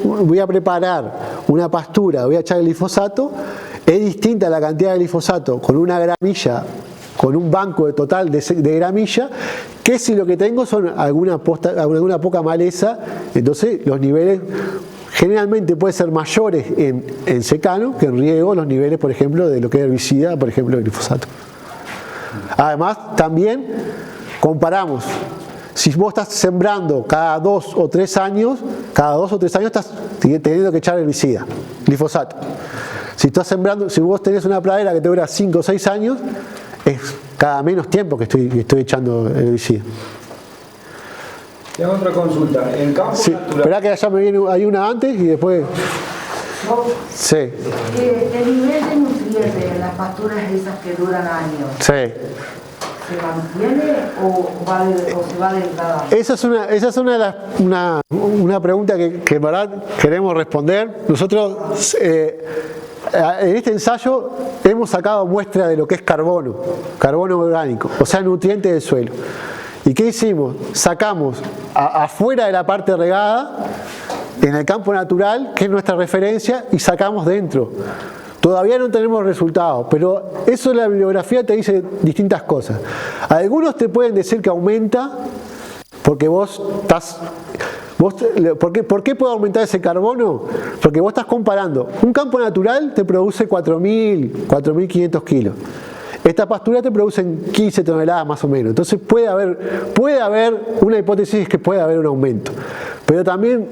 voy a preparar una pastura, voy a echar glifosato, es distinta la cantidad de glifosato con una gramilla, con un banco total de gramilla, que si lo que tengo son alguna poca maleza. Entonces los niveles generalmente pueden ser mayores en secano que en riego, los niveles, por ejemplo, de lo que es herbicida, por ejemplo, el glifosato. Además, también comparamos, si vos estás sembrando cada 2 o 3 años estás teniendo que echar herbicida, glifosato. Si vos tenés una pradera que te dura 5 o 6 años, es cada menos tiempo que estoy echando herbicida. Tengo otra consulta. En campo natural. Esperá que allá me viene, hay una antes y después. Sí. El nivel de nutrientes en las pasturas esas que duran años. Sí. ¿Se mantiene o se va degradando? Esa es una pregunta que en verdad queremos responder. Nosotros en este ensayo hemos sacado muestra de lo que es carbono orgánico, o sea, nutrientes del suelo. ¿Y qué hicimos? Sacamos afuera de la parte regada, en el campo natural, que es nuestra referencia, y sacamos dentro. Todavía no tenemos resultados, pero eso en la bibliografía te dice distintas cosas. Algunos te pueden decir que aumenta, porque ¿por qué puede aumentar ese carbono? Porque vos estás comparando. Un campo natural te produce 4.000, 4.500 kilos. Esta pastura te produce 15 toneladas más o menos. Entonces puede haber una hipótesis que puede haber un aumento. Pero también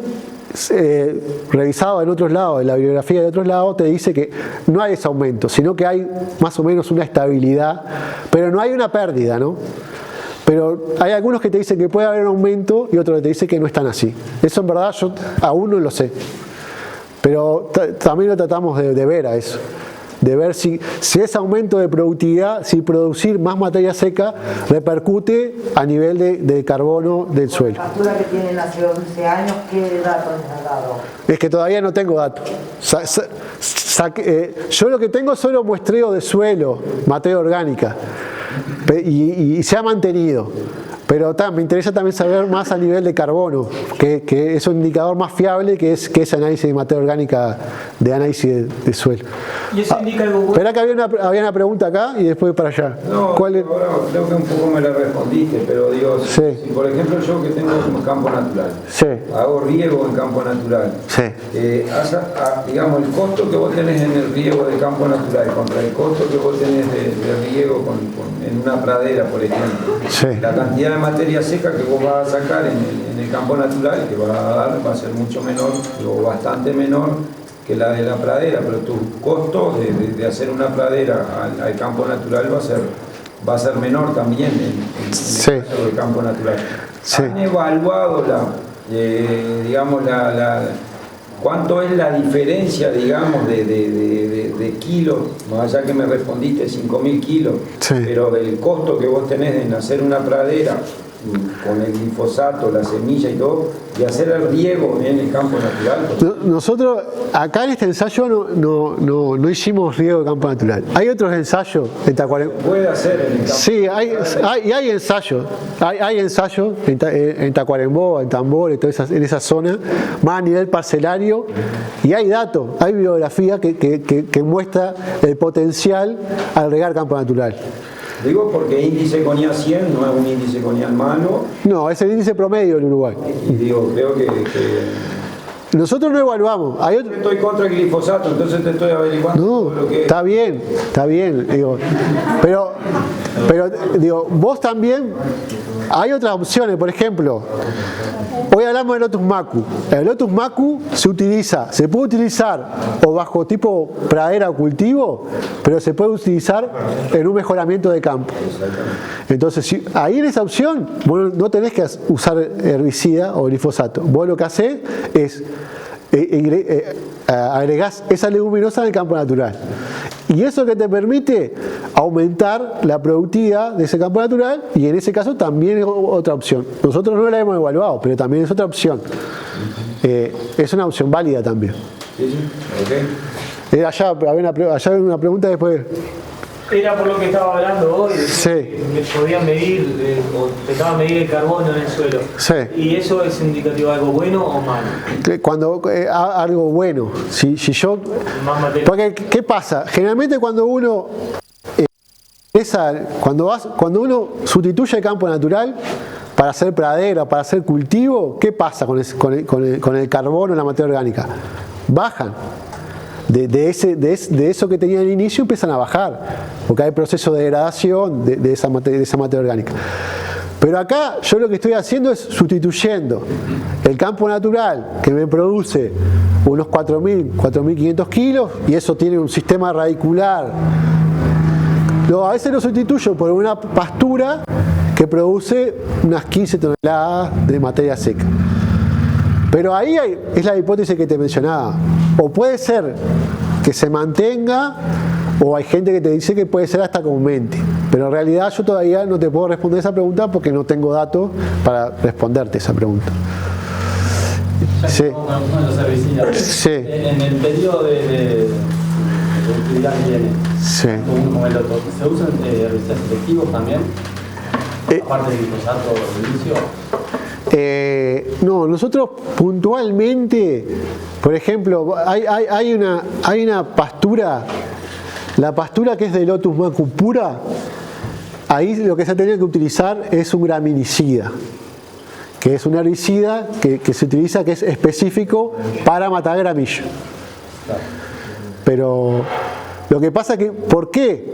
revisado en otros lados, en la bibliografía de otros lados, te dice que no hay ese aumento, sino que hay más o menos una estabilidad, pero no hay una pérdida, ¿no? Pero hay algunos que te dicen que puede haber un aumento y otros que te dicen que no están así. Eso en verdad yo aún no lo sé. Pero también lo tratamos de ver a eso. De ver si ese aumento de productividad, si producir más materia seca, repercute a nivel de carbono del suelo. La pastura que tienen hace 11 años, ¿qué datos les ha dado? Es que todavía no tengo datos. Yo lo que tengo es solo muestreo de suelo, materia orgánica, y se ha mantenido. Pero me interesa también saber más a nivel de carbono, que es un indicador más fiable que es análisis de materia orgánica, de análisis de suelo. ¿Y eso indica algo bueno? Espera que había una pregunta acá y después para allá. No, ¿Cuál es? ahora creo que un poco me la respondiste, pero digo, Sí. si por ejemplo yo que tengo un campo natural, Sí. hago riego en campo natural, Sí. digamos, el costo que vos tenés en el riego de campo natural contra el costo que vos tenés de riego en una pradera, por ejemplo, Sí. la cantidad de materia seca que vos vas a sacar en el campo natural que vas a dar va a ser mucho menor o bastante menor que la de la pradera, pero tu costo de hacer una pradera al campo natural va a ser menor también en el caso del campo natural. Sí. ¿Han evaluado cuánto es la diferencia, digamos, de kilos, más allá que me respondiste 5.000 kilos, Sí. pero del costo que vos tenés en hacer una pradera con el glifosato, la semilla y todo, y hacer el riego en el campo natural? Nosotros acá en este ensayo no hicimos riego de campo natural. Hay otros ensayos en Tacuarembó. Puede hacer en el campo. Sí, hay ensayos. Hay ensayos en Tacuarembó, en Tambor, en esa zona, más a nivel parcelario, y hay datos, hay bibliografía que muestra el potencial al regar campo natural. Digo porque índice CONIAL 100 no es un índice CONIAL malo. No, es el índice promedio en Uruguay. Y digo, creo que nosotros no evaluamos. Estoy contra el glifosato, entonces te estoy averiguando lo que... Está bien, digo, pero digo, vos también, hay otras opciones, por ejemplo, hoy hablamos del Lotus Macu. El Lotus Macu se puede utilizar o bajo tipo pradera o cultivo, pero se puede utilizar en un mejoramiento de campo. Entonces, ahí en esa opción, vos no tenés que usar herbicida o glifosato. Vos lo que hacés es agregás esa leguminosa en el campo natural. Y eso que te permite aumentar la productividad de ese campo natural, y en ese caso también es otra opción. Nosotros no la hemos evaluado, pero también es otra opción. Es una opción válida también. Sí, ok. Allá había una pregunta después. Era por lo que estaba hablando hoy, Sí. me podían medir o intentaban medir el carbono en el suelo. Sí. ¿Y eso es indicativo de algo bueno o malo? Cuando algo bueno, si yo, porque ¿qué pasa? Generalmente cuando uno cuando uno sustituye el campo natural para hacer pradera, para hacer cultivo, ¿qué pasa con el carbono en la materia orgánica? Bajan. De eso que tenía al inicio empiezan a bajar, porque hay proceso de degradación de esa materia orgánica. Pero acá yo lo que estoy haciendo es sustituyendo el campo natural que me produce unos 4.500 kilos, y eso tiene un sistema radicular. A veces lo sustituyo por una pastura que produce unas 15 toneladas de materia seca. Pero ahí es la hipótesis que te mencionaba. O puede ser que se mantenga, o hay gente que te dice que puede ser hasta que aumente. Pero en realidad yo todavía no te puedo responder esa pregunta porque no tengo datos para responderte esa pregunta. Sí. Sí. En el periodo de productividad que viene, sí, como el otro, ¿se usan herbicidas selectivos también? Aparte del glifosato del inicio. No, nosotros puntualmente, por ejemplo, hay una pastura, la pastura que es de Lotus Macu pura, ahí lo que se tenía que utilizar es un graminicida, que es un herbicida que se utiliza, que es específico para matar gramilla. Pero lo que pasa que, ¿por qué?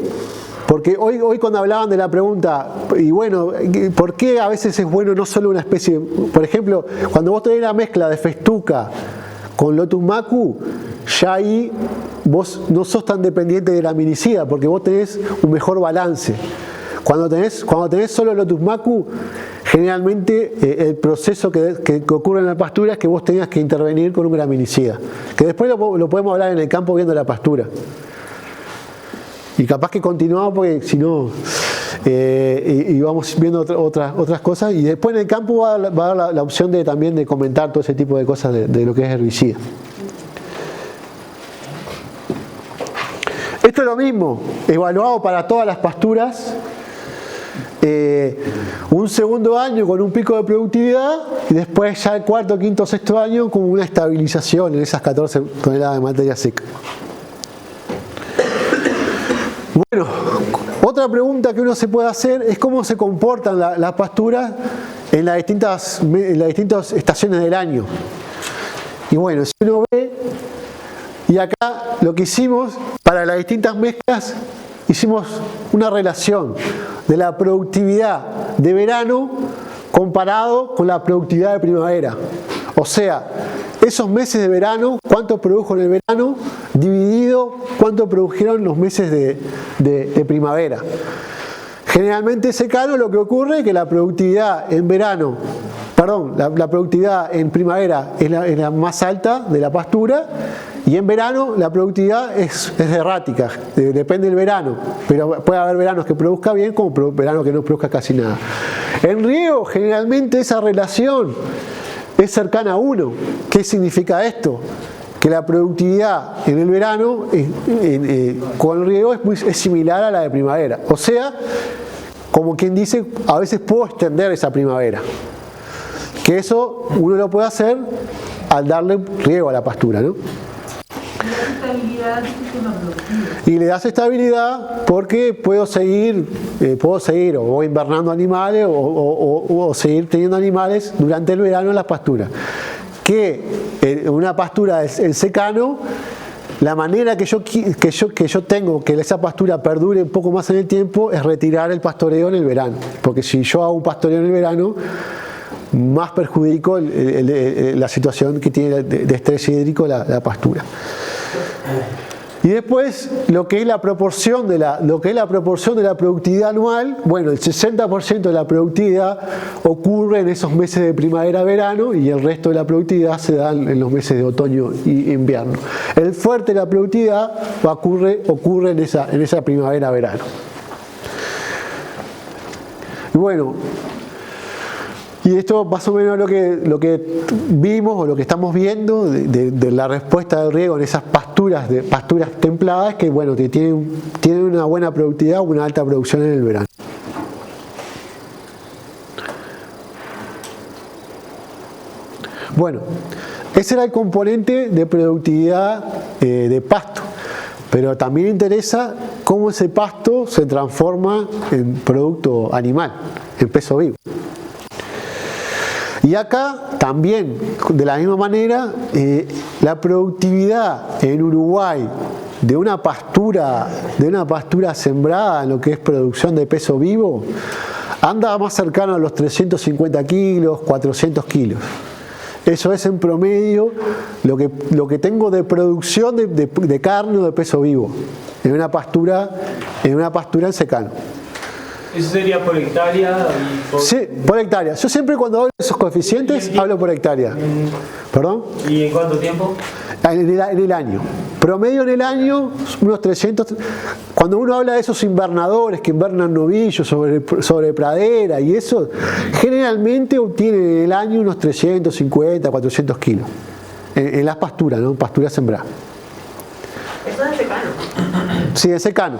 Porque hoy cuando hablaban de la pregunta, y bueno, ¿por qué a veces es bueno no solo una especie? Por ejemplo, cuando vos tenés la mezcla de festuca con Lotus Macu, ya ahí vos no sos tan dependiente de la graminicida, porque vos tenés un mejor balance. Cuando tenés solo Lotus Macu, generalmente el proceso que ocurre en la pastura es que vos tengas que intervenir con un graminicida, que después lo podemos hablar en el campo viendo la pastura. Y capaz que continuamos porque si no, y vamos viendo otras cosas, y después en el campo va a dar la opción también de comentar todo ese tipo de cosas de lo que es herbicida. Esto es lo mismo, evaluado para todas las pasturas. Un segundo año con un pico de productividad y después ya el cuarto, quinto, sexto año como una estabilización en esas 14 toneladas de materia seca. Bueno, otra pregunta que uno se puede hacer es cómo se comportan las pasturas en las distintas estaciones del año. Y bueno, si uno ve, y acá lo que hicimos para las distintas mezclas, hicimos una relación de la productividad de verano comparado con la productividad de primavera. O sea, esos meses de verano, cuánto produjo en el verano, dividido cuánto produjeron los meses de primavera. Generalmente secano lo que ocurre es que la productividad en verano, la productividad en primavera es la más alta de la pastura, y en verano la productividad es errática, depende del verano, pero puede haber veranos que produzca bien como veranos que no produzca casi nada. En riego generalmente esa relación es cercana a 1. ¿Qué significa esto? Que la productividad en el verano con el riego es similar a la de primavera. O sea, como quien dice, a veces puedo extender esa primavera. Que eso uno lo puede hacer al darle riego a la pastura, ¿no? Y le das estabilidad porque puedo seguir o invernando animales o seguir teniendo animales durante el verano en las pasturas. Que en una pastura en secano, la manera que yo tengo que esa pastura perdure un poco más en el tiempo es retirar el pastoreo en el verano. Porque si yo hago un pastoreo en el verano, más perjudico la situación que tiene de estrés hídrico la pastura. Y después lo que es la proporción de la productividad anual, bueno, el 60% de la productividad ocurre en esos meses de primavera-verano y el resto de la productividad se da en los meses de otoño y invierno. El fuerte de la productividad ocurre en esa primavera-verano. Y bueno, y esto más o menos lo que vimos o lo que estamos viendo de la respuesta del riego en esas pasturas templadas, que bueno, que tienen una buena productividad, una alta producción en el verano. Bueno, ese era el componente de productividad de pasto, pero también interesa cómo ese pasto se transforma en producto animal, en peso vivo. Y acá también, de la misma manera, la productividad en Uruguay de una pastura sembrada en lo que es producción de peso vivo, anda más cercano a los 350 kilos, 400 kilos. Eso es en promedio lo que tengo de producción de carne o de peso vivo en una pastura en secano. ¿Eso sería por hectárea? Sí, por hectárea. Yo siempre cuando hablo de esos coeficientes hablo por hectárea. ¿Perdón? ¿Y en cuánto tiempo? En el año. Promedio en el año, unos 300. Cuando uno habla de esos invernadores que invernan novillos sobre pradera y eso, generalmente obtienen en el año unos 350, 400 kilos. En las pasturas, ¿no? Pasturas sembradas. Eso es secano. Sí, es secano.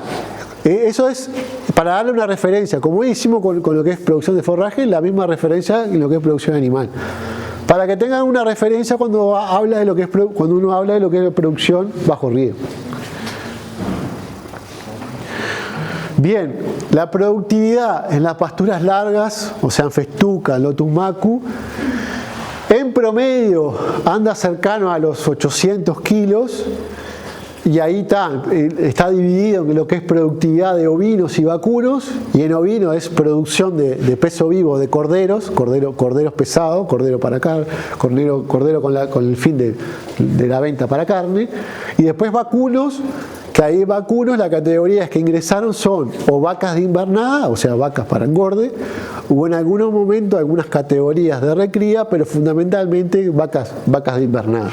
Eso es para darle una referencia, como hicimos con lo que es producción de forraje, la misma referencia en lo que es producción animal. Para que tengan una referencia cuando uno habla de lo que es producción bajo riego. Bien, la productividad en las pasturas largas, o sea en festuca, en lotus macu, en promedio anda cercano a los 800 kilos. Y ahí está dividido en lo que es productividad de ovinos y vacunos, y en ovino es producción de peso vivo de corderos pesados, cordero para carne, cordero con el fin de la venta para carne, y después vacunos, que ahí vacunos las categorías que ingresaron son o vacas de invernada, o sea vacas para engorde, o en algunos momentos algunas categorías de recría, pero fundamentalmente vacas de invernada.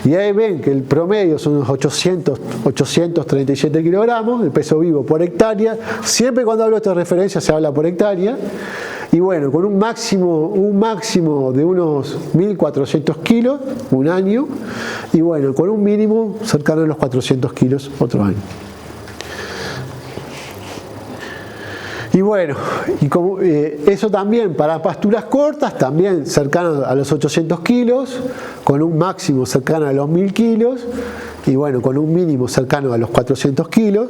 Y ahí ven que el promedio son unos 837 kilogramos, el peso vivo por hectárea. Siempre cuando hablo de esta referencia se habla por hectárea. Y bueno, con un máximo de unos 1.400 kilos un año. Y bueno, con un mínimo cercano a los 400 kilos otro año. bueno, y como, eso también para pasturas cortas, también cercano a los 800 kilos, con un máximo cercano a los 1000 kilos, y bueno, con un mínimo cercano a los 400 kilos.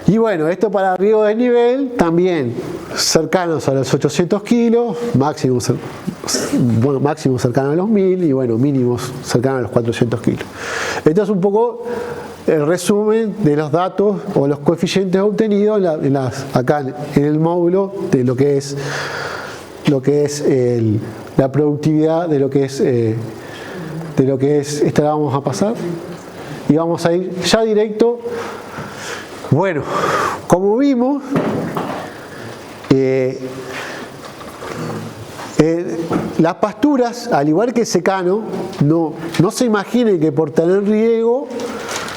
Y bueno, esto para riego de nivel, también cercanos a los 800 kilos, máximo cercano a los 1000 y bueno, mínimos cercanos a los 400 kilos. Esto es un poco el resumen de los datos o los coeficientes obtenidos acá en el módulo de lo que es la productividad de lo que es esta la vamos a pasar y vamos a ir ya directo. Bueno, como vimos, las pasturas, al igual que el secano, no se imaginen que por tener riego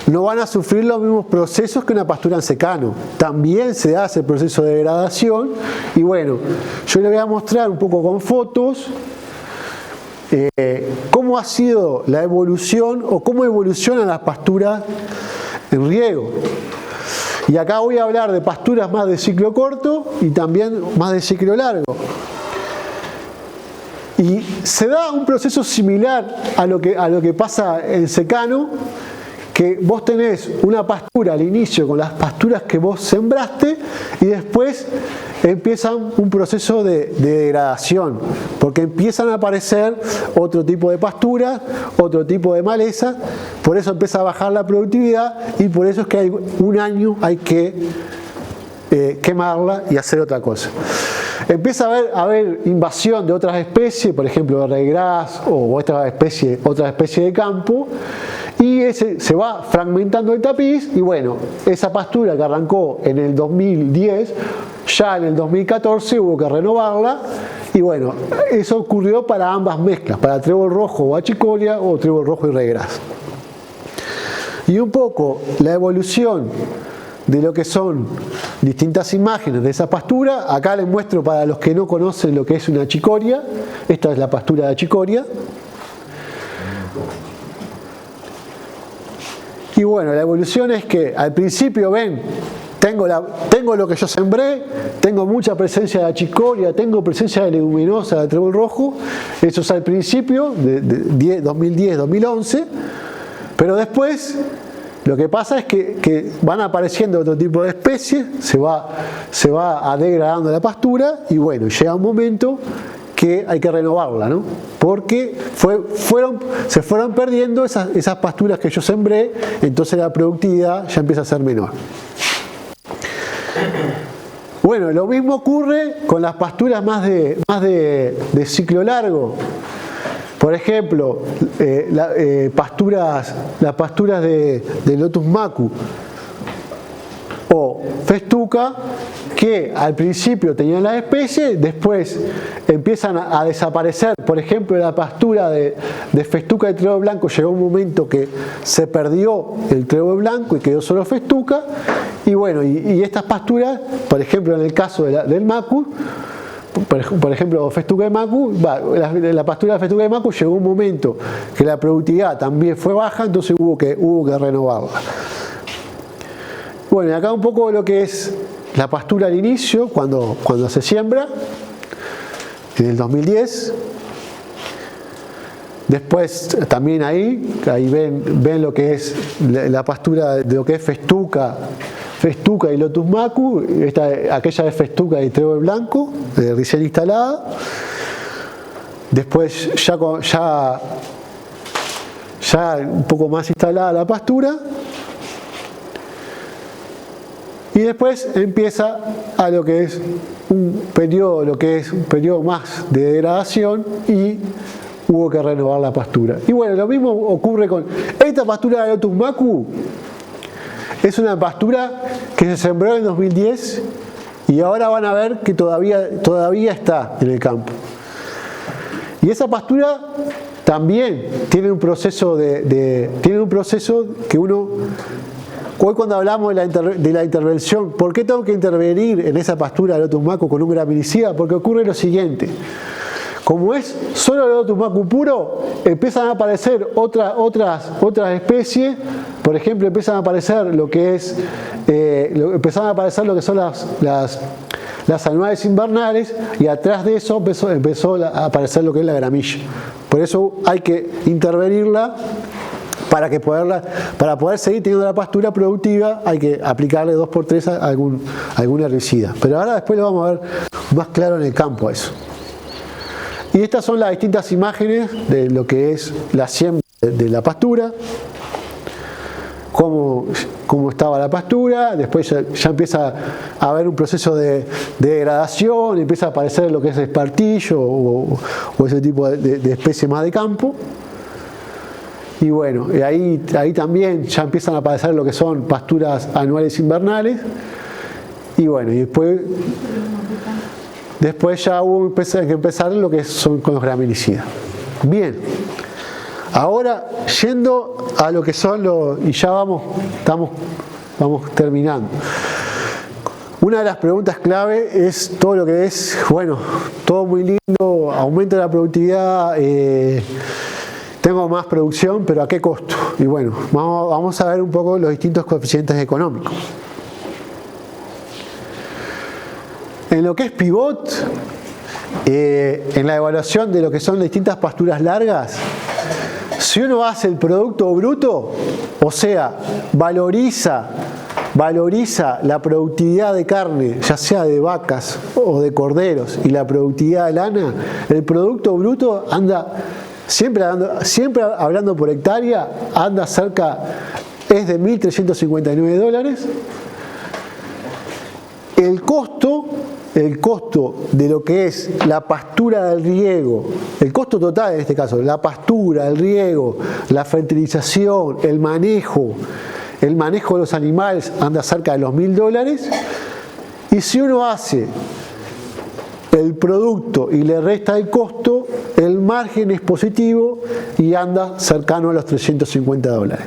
no van a sufrir los mismos procesos que una pastura en secano. También se hace el proceso de degradación y bueno, yo les voy a mostrar un poco con fotos cómo ha sido la evolución o cómo evolucionan las pasturas en riego. Y acá voy a hablar de pasturas más de ciclo corto y también más de ciclo largo. Y se da un proceso similar a lo que pasa en secano, que vos tenés una pastura al inicio con las pasturas que vos sembraste y después empiezan un proceso de degradación, porque empiezan a aparecer otro tipo de pasturas, otro tipo de maleza, por eso empieza a bajar la productividad y por eso es que un año hay que quemarla y hacer otra cosa. Empieza a haber invasión de otras especies, por ejemplo de regras o otra especie de campo, y se va fragmentando el tapiz y bueno, esa pastura que arrancó en el 2010, ya en el 2014 hubo que renovarla y bueno, eso ocurrió para ambas mezclas, para trébol rojo o achicoria o trébol rojo y regras. Y un poco la evolución de lo que son distintas imágenes de esa pastura. Acá les muestro para los que no conocen lo que es una achicoria. Esta es la pastura de achicoria. Y bueno, la evolución es que al principio ven, tengo lo que yo sembré, tengo mucha presencia de achicoria, tengo presencia de leguminosa de trébol rojo. Eso es al principio, de 2010-2011. Pero después lo que pasa es que van apareciendo otro tipo de especies, se va degradando la pastura y bueno, llega un momento que hay que renovarla, ¿no? Porque se fueron perdiendo esas pasturas que yo sembré, entonces la productividad ya empieza a ser menor. Bueno, lo mismo ocurre con las pasturas más de ciclo largo. Por ejemplo, las pasturas de Lotus macu o festuca, que al principio tenían las especies, después empiezan a desaparecer. Por ejemplo, la pastura de festuca y trébol blanco llegó un momento que se perdió el trébol blanco y quedó solo festuca. Y bueno, y estas pasturas, por ejemplo, en el caso del macu, por ejemplo, festuca de macu, la pastura de festuca de macu llegó un momento que la productividad también fue baja, entonces hubo que renovarla. Bueno, y acá un poco lo que es la pastura al inicio, cuando se siembra, en el 2010. Después también ahí ven lo que es la pastura de lo que es festuca y Lotus macu, aquella de festuca y trébol blanco, de ricel instalada. Después ya un poco más instalada la pastura. Y después empieza a lo que es un periodo más de degradación y hubo que renovar la pastura. Y bueno, lo mismo ocurre con esta pastura de Lotus macu. Es una pastura que se sembró en 2010 y ahora van a ver que todavía está en el campo. Y esa pastura también tiene un proceso que uno... Hoy cuando hablamos de la intervención, ¿por qué tengo que intervenir en esa pastura de Lotus macu con un graminicida? Porque ocurre lo siguiente. Como es solo el Lotus macu puro, empiezan a aparecer otras especies por ejemplo, empiezan a aparecer lo que son las anuales invernales, y atrás de eso empezó a aparecer lo que es la gramilla. Por eso hay que intervenirla para poder seguir teniendo la pastura productiva. Hay que aplicarle 2x3 algún herbicida. Pero ahora después lo vamos a ver más claro en el campo a eso. Y estas son las distintas imágenes de lo que es la siembra de la pastura, cómo estaba la pastura. Después ya empieza a haber un proceso de degradación, empieza a aparecer lo que es espartillo o ese tipo de especie más de campo. Y bueno, ahí también ya empiezan a aparecer lo que son pasturas anuales invernales. Y bueno, y después ya hubo que empezar lo que son con los graminicidas. Bien, ahora yendo a lo que son y ya vamos terminando. Una de las preguntas clave es todo lo que es, bueno, todo muy lindo, aumento de la productividad, tengo más producción, pero ¿a qué costo? Y bueno, vamos a ver un poco los distintos coeficientes económicos. En lo que es pivot, en la evaluación de lo que son distintas pasturas largas, si uno hace el producto bruto, o sea, valoriza la productividad de carne, ya sea de vacas o de corderos, y la productividad de lana, el producto bruto anda, siempre hablando por hectárea, anda es de $1.359. El costo de lo que es la pastura del riego, el costo total en este caso, la pastura, el riego, la fertilización, el manejo de los animales, anda cerca de los $1.000. Y si uno hace el producto y le resta el costo, el margen es positivo y anda cercano a los $350.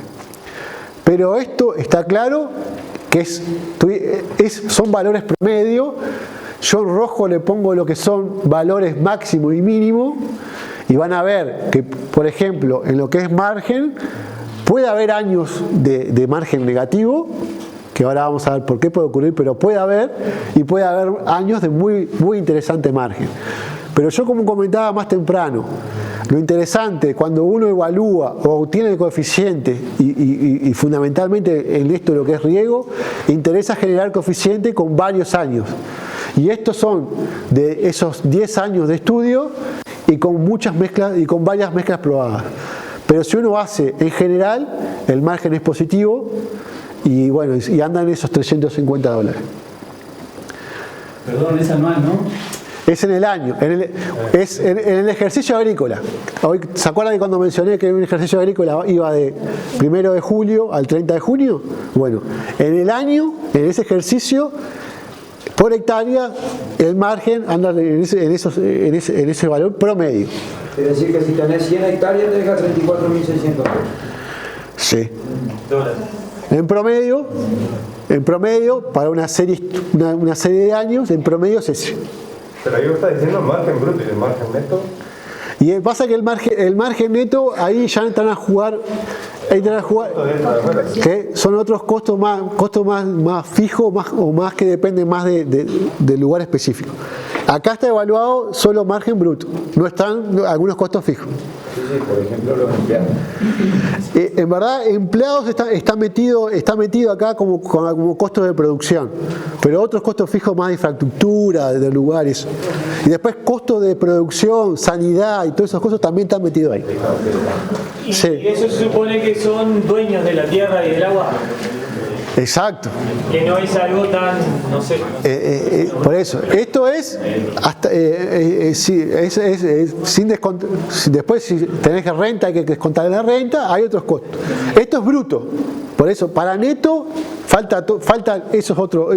Pero esto está claro que son valores promedio. Yo en rojo le pongo lo que son valores máximo y mínimo, y van a ver que, por ejemplo, en lo que es margen, puede haber años de margen negativo, que ahora vamos a ver por qué puede ocurrir, pero puede haber años de muy, muy interesante margen. Pero yo, como comentaba más temprano, lo interesante cuando uno evalúa o obtiene el coeficiente, y fundamentalmente en esto lo que es riego, interesa generar coeficiente con varios años. Y estos son de esos 10 años de estudio y con muchas mezclas y con varias mezclas probadas. Pero si uno hace en general, el margen es positivo y bueno, y anda en esos $350. Perdón, es anual, ¿no? Es en el año, es en el ejercicio agrícola. Hoy, ¿se acuerdan que cuando mencioné que un ejercicio agrícola iba de 1 de julio al 30 de junio? Bueno, en el año, en ese ejercicio, por hectárea, el margen anda en ese valor promedio. Es decir, que si tenés 100 hectáreas te deja $34.600. Sí. En promedio, para una serie de años, en promedio es ese. Pero ahí vos estás diciendo margen bruto y el margen neto. Y pasa que el margen neto, ahí ya entran a jugar, que son otros costos más fijos, más que dependen más del lugar específico. Acá está evaluado solo margen bruto, no están algunos costos fijos. Sí, por ejemplo los empleados. En verdad, empleados está metido acá como costos de producción, pero otros costos fijos más de infraestructura, de lugares. Y después costos de producción, sanidad y todas esas cosas también están metidos ahí. ¿Y Sí. eso se supone que son dueños de la tierra y del agua? Exacto. Que no es algo tan, no sé. Por eso, esto es hasta sin descontar. Después, si tenés que renta, hay que descontar la renta, hay otros costos. Esto es bruto. Por eso, para neto, falta esos otro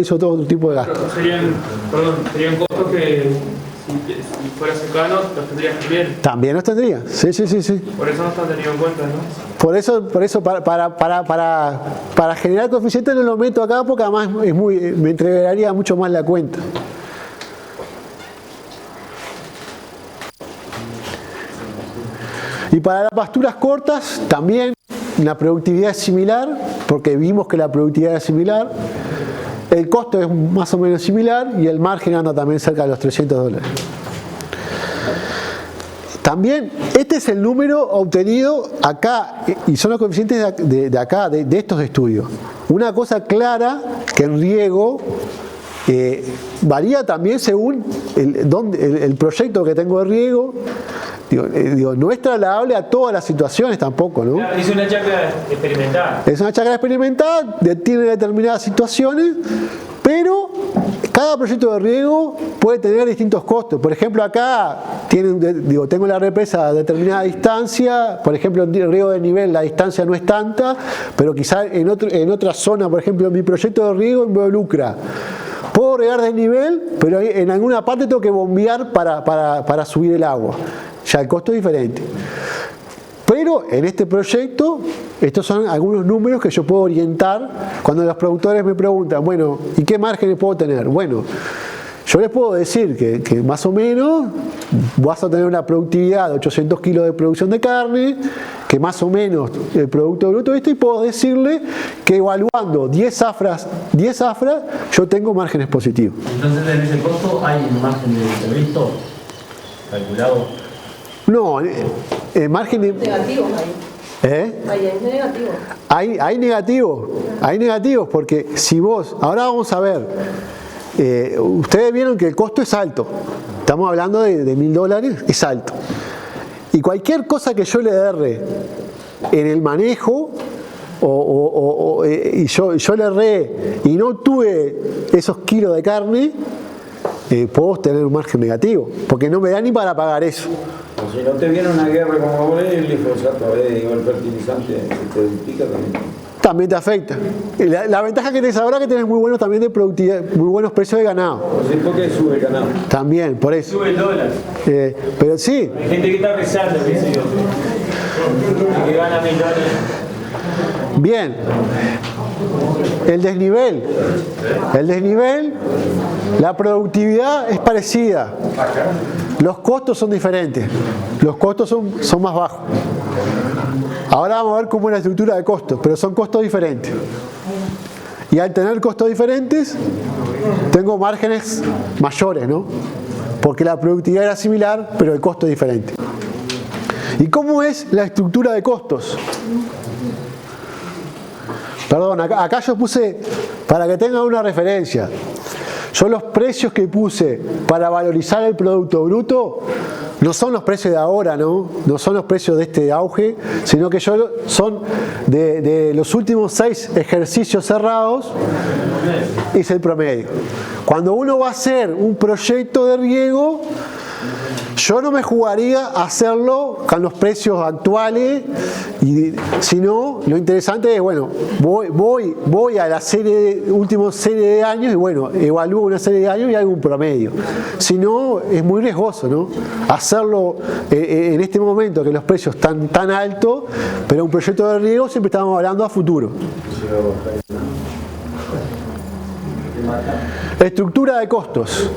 tipo de gastos. Serían costos que si fuera secano los tendrías también. También los tendría, sí. Por eso no están tenidos en cuenta, ¿no? Por eso para generar coeficiente no lo meto acá porque además me entregaría mucho más la cuenta. Y para las pasturas cortas también la productividad es similar, porque vimos que la productividad es similar, el costo es más o menos similar y el margen anda también cerca de los $300. También, este es el número obtenido acá, y son los coeficientes de acá, de estos estudios. Una cosa clara, que en riego varía también según el proyecto que tengo de riego. Digo, no es trasladable a todas las situaciones tampoco, ¿no? Es una chacra experimental. Es una chacra experimental, tiene determinadas situaciones, pero cada proyecto de riego puede tener distintos costos. Por ejemplo, acá tengo la represa a determinada distancia, por ejemplo, en el riego de nivel la distancia no es tanta, pero quizá en otra zona, por ejemplo, en mi proyecto de riego involucra. Puedo regar de nivel, pero en alguna parte tengo que bombear para subir el agua. Ya el costo es diferente. Pero en este proyecto, estos son algunos números que yo puedo orientar cuando los productores me preguntan, bueno, ¿y qué márgenes puedo tener? Bueno, yo les puedo decir que más o menos vas a tener una productividad de 800 kilos de producción de carne, que más o menos el producto bruto y puedo decirle que evaluando 10 afras, yo tengo márgenes positivos. Entonces en ese costo hay un margen de visto calculado. No, margen de... Negativos ahí. Ahí hay negativos. Hay negativos porque si vos, ahora vamos a ver, ustedes vieron que el costo es alto, estamos hablando de $1.000, es alto. Y cualquier cosa que yo le erre en el manejo, y yo le erré y no tuve esos kilos de carne, puedo tener un margen negativo, porque no me da ni para pagar eso. Si no te viene una guerra como ahora, el glifosato, el fertilizante te duplica también. También te afecta. La ventaja que tenés ahora es que tenés muy buenos también de productividad, muy buenos precios de ganado. Sí, porque sube el ganado. También, por eso. Sube el dólar. Pero sí. Hay gente que está rezando, que gana $1.000. Bien. El desnivel. La productividad es parecida. Los costos son diferentes. Los costos son más bajos. Ahora vamos a ver cómo es la estructura de costos, pero son costos diferentes. Y al tener costos diferentes, tengo márgenes mayores, ¿no? Porque la productividad era similar, pero el costo es diferente. ¿Y cómo es la estructura de costos? Perdón, acá yo puse, para que tengan una referencia, yo los precios que puse para valorizar el producto bruto no son los precios de ahora, ¿no? No son los precios de este auge, sino que son de los últimos 6 ejercicios cerrados, es el promedio. Cuando uno va a hacer un proyecto de riego, yo no me jugaría a hacerlo con los precios actuales, sino lo interesante es, bueno, voy a la última serie de años y bueno, evalúo una serie de años y hago un promedio. Si no, es muy riesgoso, ¿no? Hacerlo en este momento que los precios están tan altos, pero un proyecto de riego siempre estamos hablando a futuro. Estructura de costos.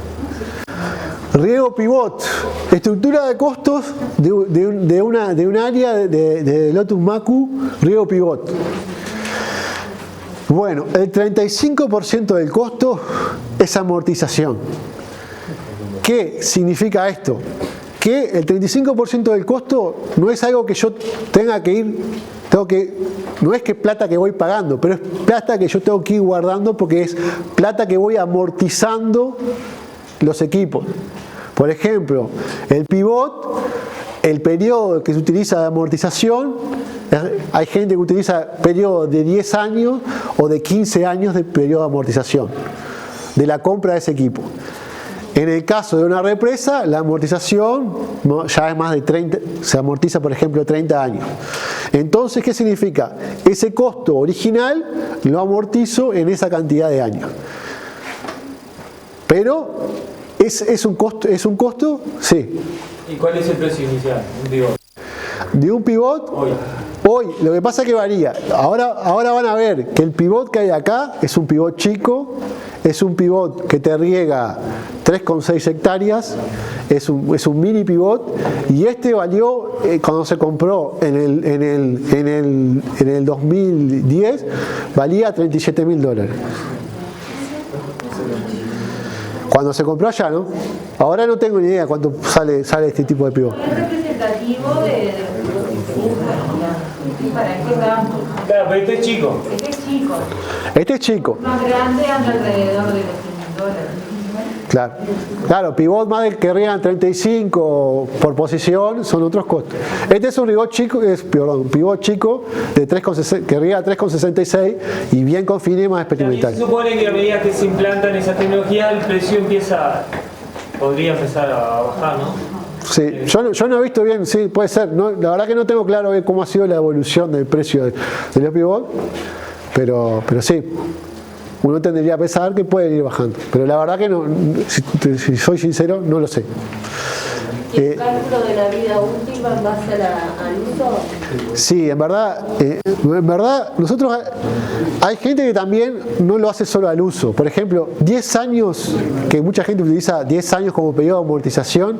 Riego pivot, estructura de costos de un área de Lotus Macu, riego pivot. Bueno, el 35% del costo es amortización. ¿Qué significa esto? Que el 35% del costo no es algo que yo tenga que ir, no es que plata que voy pagando, pero es plata que yo tengo que ir guardando porque es plata que voy amortizando los equipos. Por ejemplo, el pivot, el periodo que se utiliza de amortización, hay gente que utiliza periodos de 10 años o de 15 años de periodo de amortización de la compra de ese equipo. En el caso de una represa, la amortización ya es más de 30, se amortiza por ejemplo 30 años. Entonces, ¿qué significa? Ese costo original lo amortizo en esa cantidad de años. Pero ¿es un costo? Sí. ¿Y cuál es el precio inicial? Un pivot. De un pivot, hoy lo que pasa es que varía. Ahora van a ver que el pivot que hay acá es un pivot chico, es un pivot que te riega 3,6 hectáreas, es un mini pivot, y este valió, cuando se compró en el 2010, valía $37.000. Cuando se compró allá, ¿no? Ahora no tengo ni idea cuánto sale este tipo de pivot. Es representativo de para este campo. Claro, pero este es chico. Este es chico. Este es chico. Más grande anda alrededor de los $100.000. Claro, pivot más de querrían 35 por posición, son otros costos. Este es un pivot chico, un pivot chico de 3,60, querría 3,66 y bien con fines más experimentales. Se supone que a medida que se implantan esa tecnología, el precio podría empezar a bajar, ¿no? Sí, yo no he visto bien, sí, puede ser. No, la verdad que no tengo claro cómo ha sido la evolución del precio de los pivot, pero sí. Uno tendría que pensar que puede ir bajando, pero la verdad que no, si soy sincero, no lo sé. ¿Y el cálculo de la vida útil va en base al uso? Sí, en verdad, nosotros hay gente que también no lo hace solo al uso. Por ejemplo, 10 años, que mucha gente utiliza 10 años como periodo de amortización,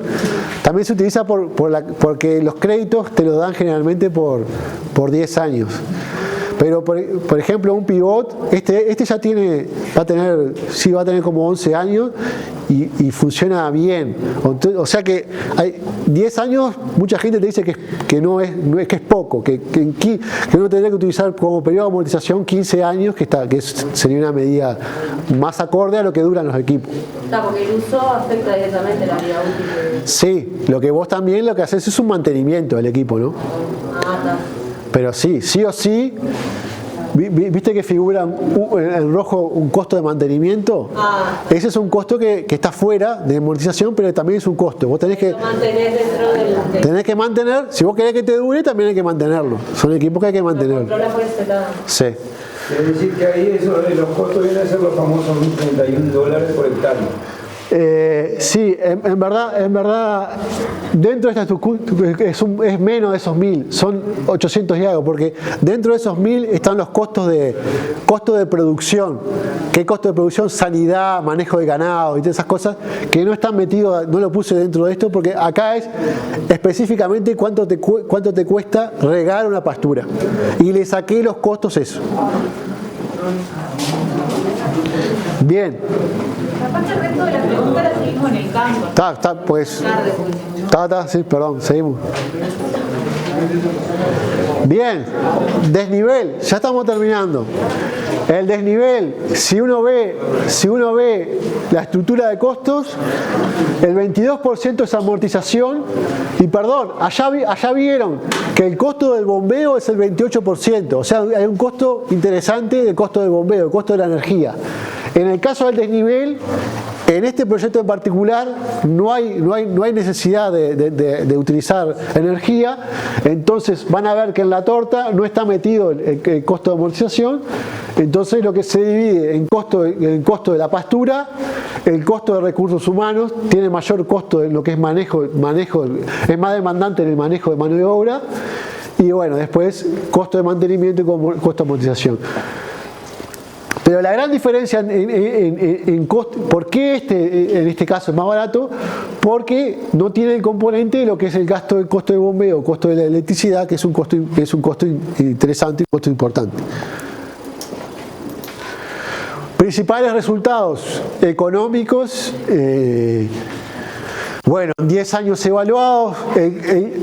también se utiliza porque los créditos te los dan generalmente por 10 años. Pero por ejemplo un pivot, este ya va a tener como 11 años y funciona bien. O sea que hay 10 años, mucha gente te dice que es poco, que uno tendría que utilizar como periodo de amortización 15 años, que sería una medida más acorde a lo que duran los equipos. Porque el uso afecta directamente la vida útil. Sí, lo que vos también lo que haces es un mantenimiento del equipo, ¿no? Está. Pero sí o sí, ¿viste que figura en rojo un costo de mantenimiento? Ese es un costo que está fuera de amortización, pero también es un costo. Vos tenés que mantener tenés que mantener, si vos querés que te dure, también hay que mantenerlo. Son equipos que hay que mantener. Sí. Es decir, que ahí los costos vienen a ser los famosos $1.031 por hectárea. Sí, en verdad, dentro de estas es menos de esos 1.000, son 800 y algo, porque dentro de esos 1.000 están los costos de producción. ¿Qué costo de producción? Sanidad, manejo de ganado y todas esas cosas que no están metidos, no lo puse dentro de esto, porque acá es específicamente cuánto te cuesta regar una pastura. Y le saqué los costos eso. Bien. Aparte el resto de las preguntas las seguimos en el campo. Sí, perdón, seguimos. Bien, desnivel, ya estamos terminando. El desnivel, si uno ve la estructura de costos, el 22% es amortización, y perdón, allá vieron que el costo del bombeo es el 28%, o sea, hay un costo interesante del costo del bombeo, el costo de la energía. En el caso del desnivel, en este proyecto en particular no hay necesidad de utilizar energía, entonces van a ver que en la torta no está metido el costo de amortización, entonces lo que se divide en el costo de la pastura, el costo de recursos humanos, tiene mayor costo en lo que es manejo, es más demandante en el manejo de mano de obra, y bueno, después costo de mantenimiento y costo de amortización. Pero la gran diferencia en costo, ¿por qué en este caso es más barato? Porque no tiene el componente de lo que es el costo de bombeo, costo de la electricidad, que es un costo interesante y un costo importante. Principales resultados económicos. Bueno, en 10 años evaluados,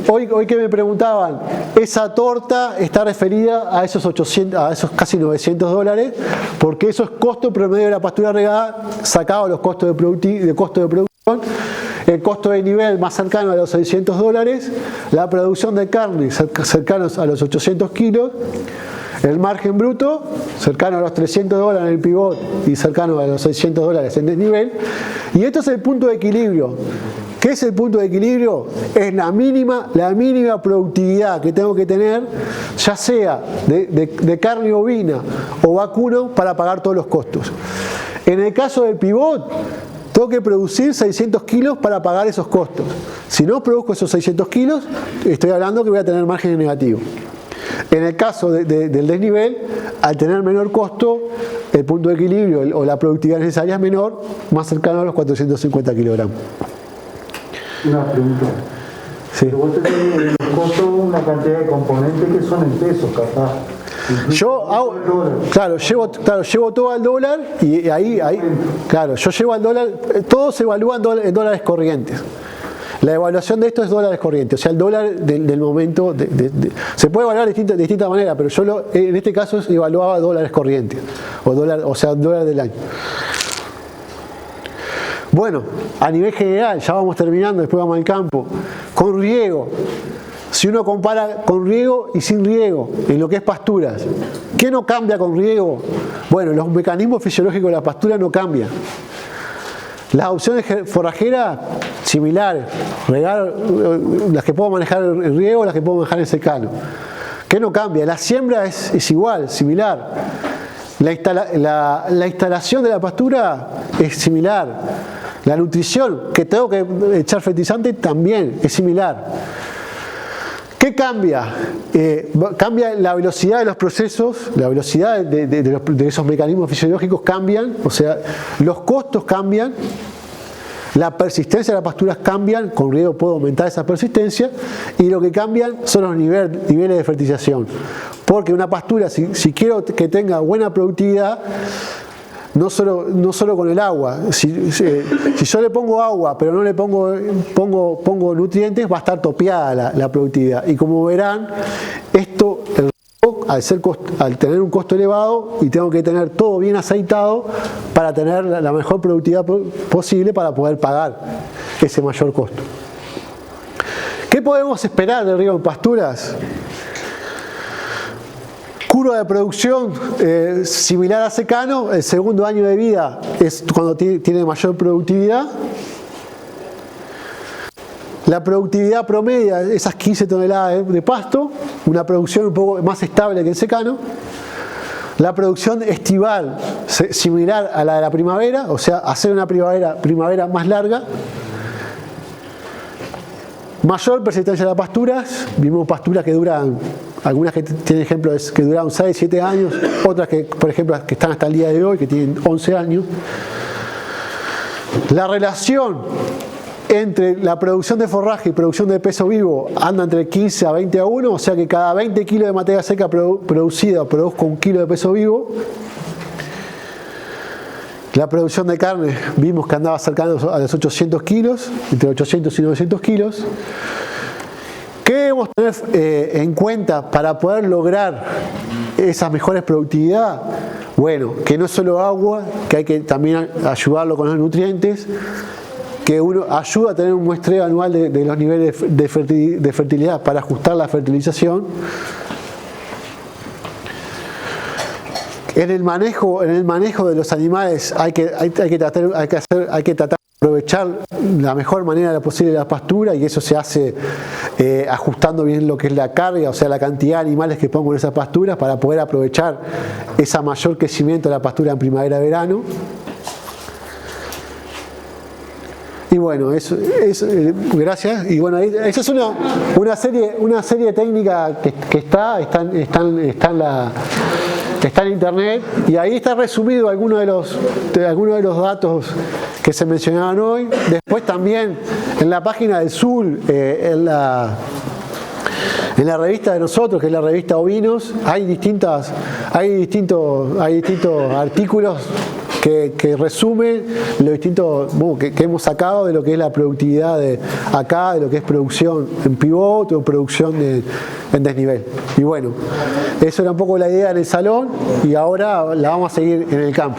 hoy que me preguntaban, esa torta está referida a esos casi $900, porque eso es costo promedio de la pastura regada, sacado los costos de producción, el costo de nivel más cercano a los $600, la producción de carne cercanos a los 800 kilos, el margen bruto cercano a los $300 en el pivot y cercano a los $600 en desnivel, y esto es el punto de equilibrio. ¿Qué es el punto de equilibrio? Es la mínima productividad que tengo que tener, ya sea de carne ovina o vacuno, para pagar todos los costos. En el caso del pivot, tengo que producir 600 kilos para pagar esos costos. Si no produzco esos 600 kilos, estoy hablando que voy a tener margen negativo. En el caso del desnivel, al tener menor costo, el punto de equilibrio o la productividad necesaria es menor, más cercano a los 450 kilogramos. Una pregunta. Sí. Pero vos tenés en el costo una cantidad de componentes que son en pesos, capaz. Yo hago, llevo todo al dólar y ahí, claro, yo llevo al dólar, todo se evalúa en dólares corrientes. La evaluación de esto es dólares corrientes, o sea, el dólar del momento, se puede evaluar de distintas maneras, pero yo en este caso evaluaba dólares corrientes, o sea, dólar del año. Bueno, a nivel general, ya vamos terminando, después vamos al campo, con riego. Si uno compara con riego y sin riego, en lo que es pasturas, ¿qué no cambia con riego? Bueno, los mecanismos fisiológicos de la pastura no cambian. Las opciones forrajeras, similares. Regar, las que puedo manejar en riego, las que puedo manejar en secano. ¿Qué no cambia? La siembra es igual, similar. La instalación de la pastura es similar. La nutrición, que tengo que echar fertilizante, también es similar. ¿Qué cambia? Cambia la velocidad de los procesos, la velocidad de esos mecanismos fisiológicos cambian, o sea, los costos cambian, la persistencia de las pasturas cambian, con riego puedo aumentar esa persistencia, y lo que cambian son los niveles de fertilización. Porque una pastura, si quiero que tenga buena productividad, no solo con el agua. Si yo le pongo agua pero no le pongo nutrientes, va a estar topeada la productividad. Y como verán, esto al tener un costo elevado y tengo que tener todo bien aceitado para tener la mejor productividad posible para poder pagar ese mayor costo. ¿Qué podemos esperar del riego en pasturas? Curva de producción similar a secano, el segundo año de vida es cuando tiene mayor productividad. La productividad promedia, esas 15 toneladas de pasto, una producción un poco más estable que el secano. La producción estival, similar a la de la primavera, o sea, hacer una primavera más larga. Mayor persistencia de las pasturas, vimos pasturas que duran, algunas que tienen ejemplos que duraron 6, 7 años, otras que, por ejemplo, que están hasta el día de hoy, que tienen 11 años. La relación entre la producción de forraje y producción de peso vivo anda entre 15 a 20 a 1, o sea que cada 20 kilos de materia seca producida produzco 1 kilo de peso vivo. La producción de carne vimos que andaba cercano a los 800 kilos, entre 800 y 900 kilos. ¿Qué debemos tener en cuenta para poder lograr esas mejores productividades? Bueno, que no es solo agua, que hay que también ayudarlo con los nutrientes, que uno ayuda a tener un muestreo anual de los niveles de fertilidad para ajustar la fertilización. En el manejo de los animales hay que tratar de aprovechar la mejor manera posible la pastura, y eso se hace ajustando bien lo que es la carga, o sea, la cantidad de animales que pongo en esas pasturas para poder aprovechar ese mayor crecimiento de la pastura en primavera-verano. Y bueno, eso gracias. Y bueno, esa es una serie técnica que está en internet, y ahí está resumido algunos de los datos que se mencionaban hoy. Después también en la página del SUL, en la revista de nosotros, que es la revista Ovinos, hay distintos artículos que resumen lo distinto que hemos sacado de lo que es la productividad de acá, de lo que es producción en pivot o producción en desnivel. Y bueno, eso era un poco la idea en el salón, y ahora la vamos a seguir en el campo.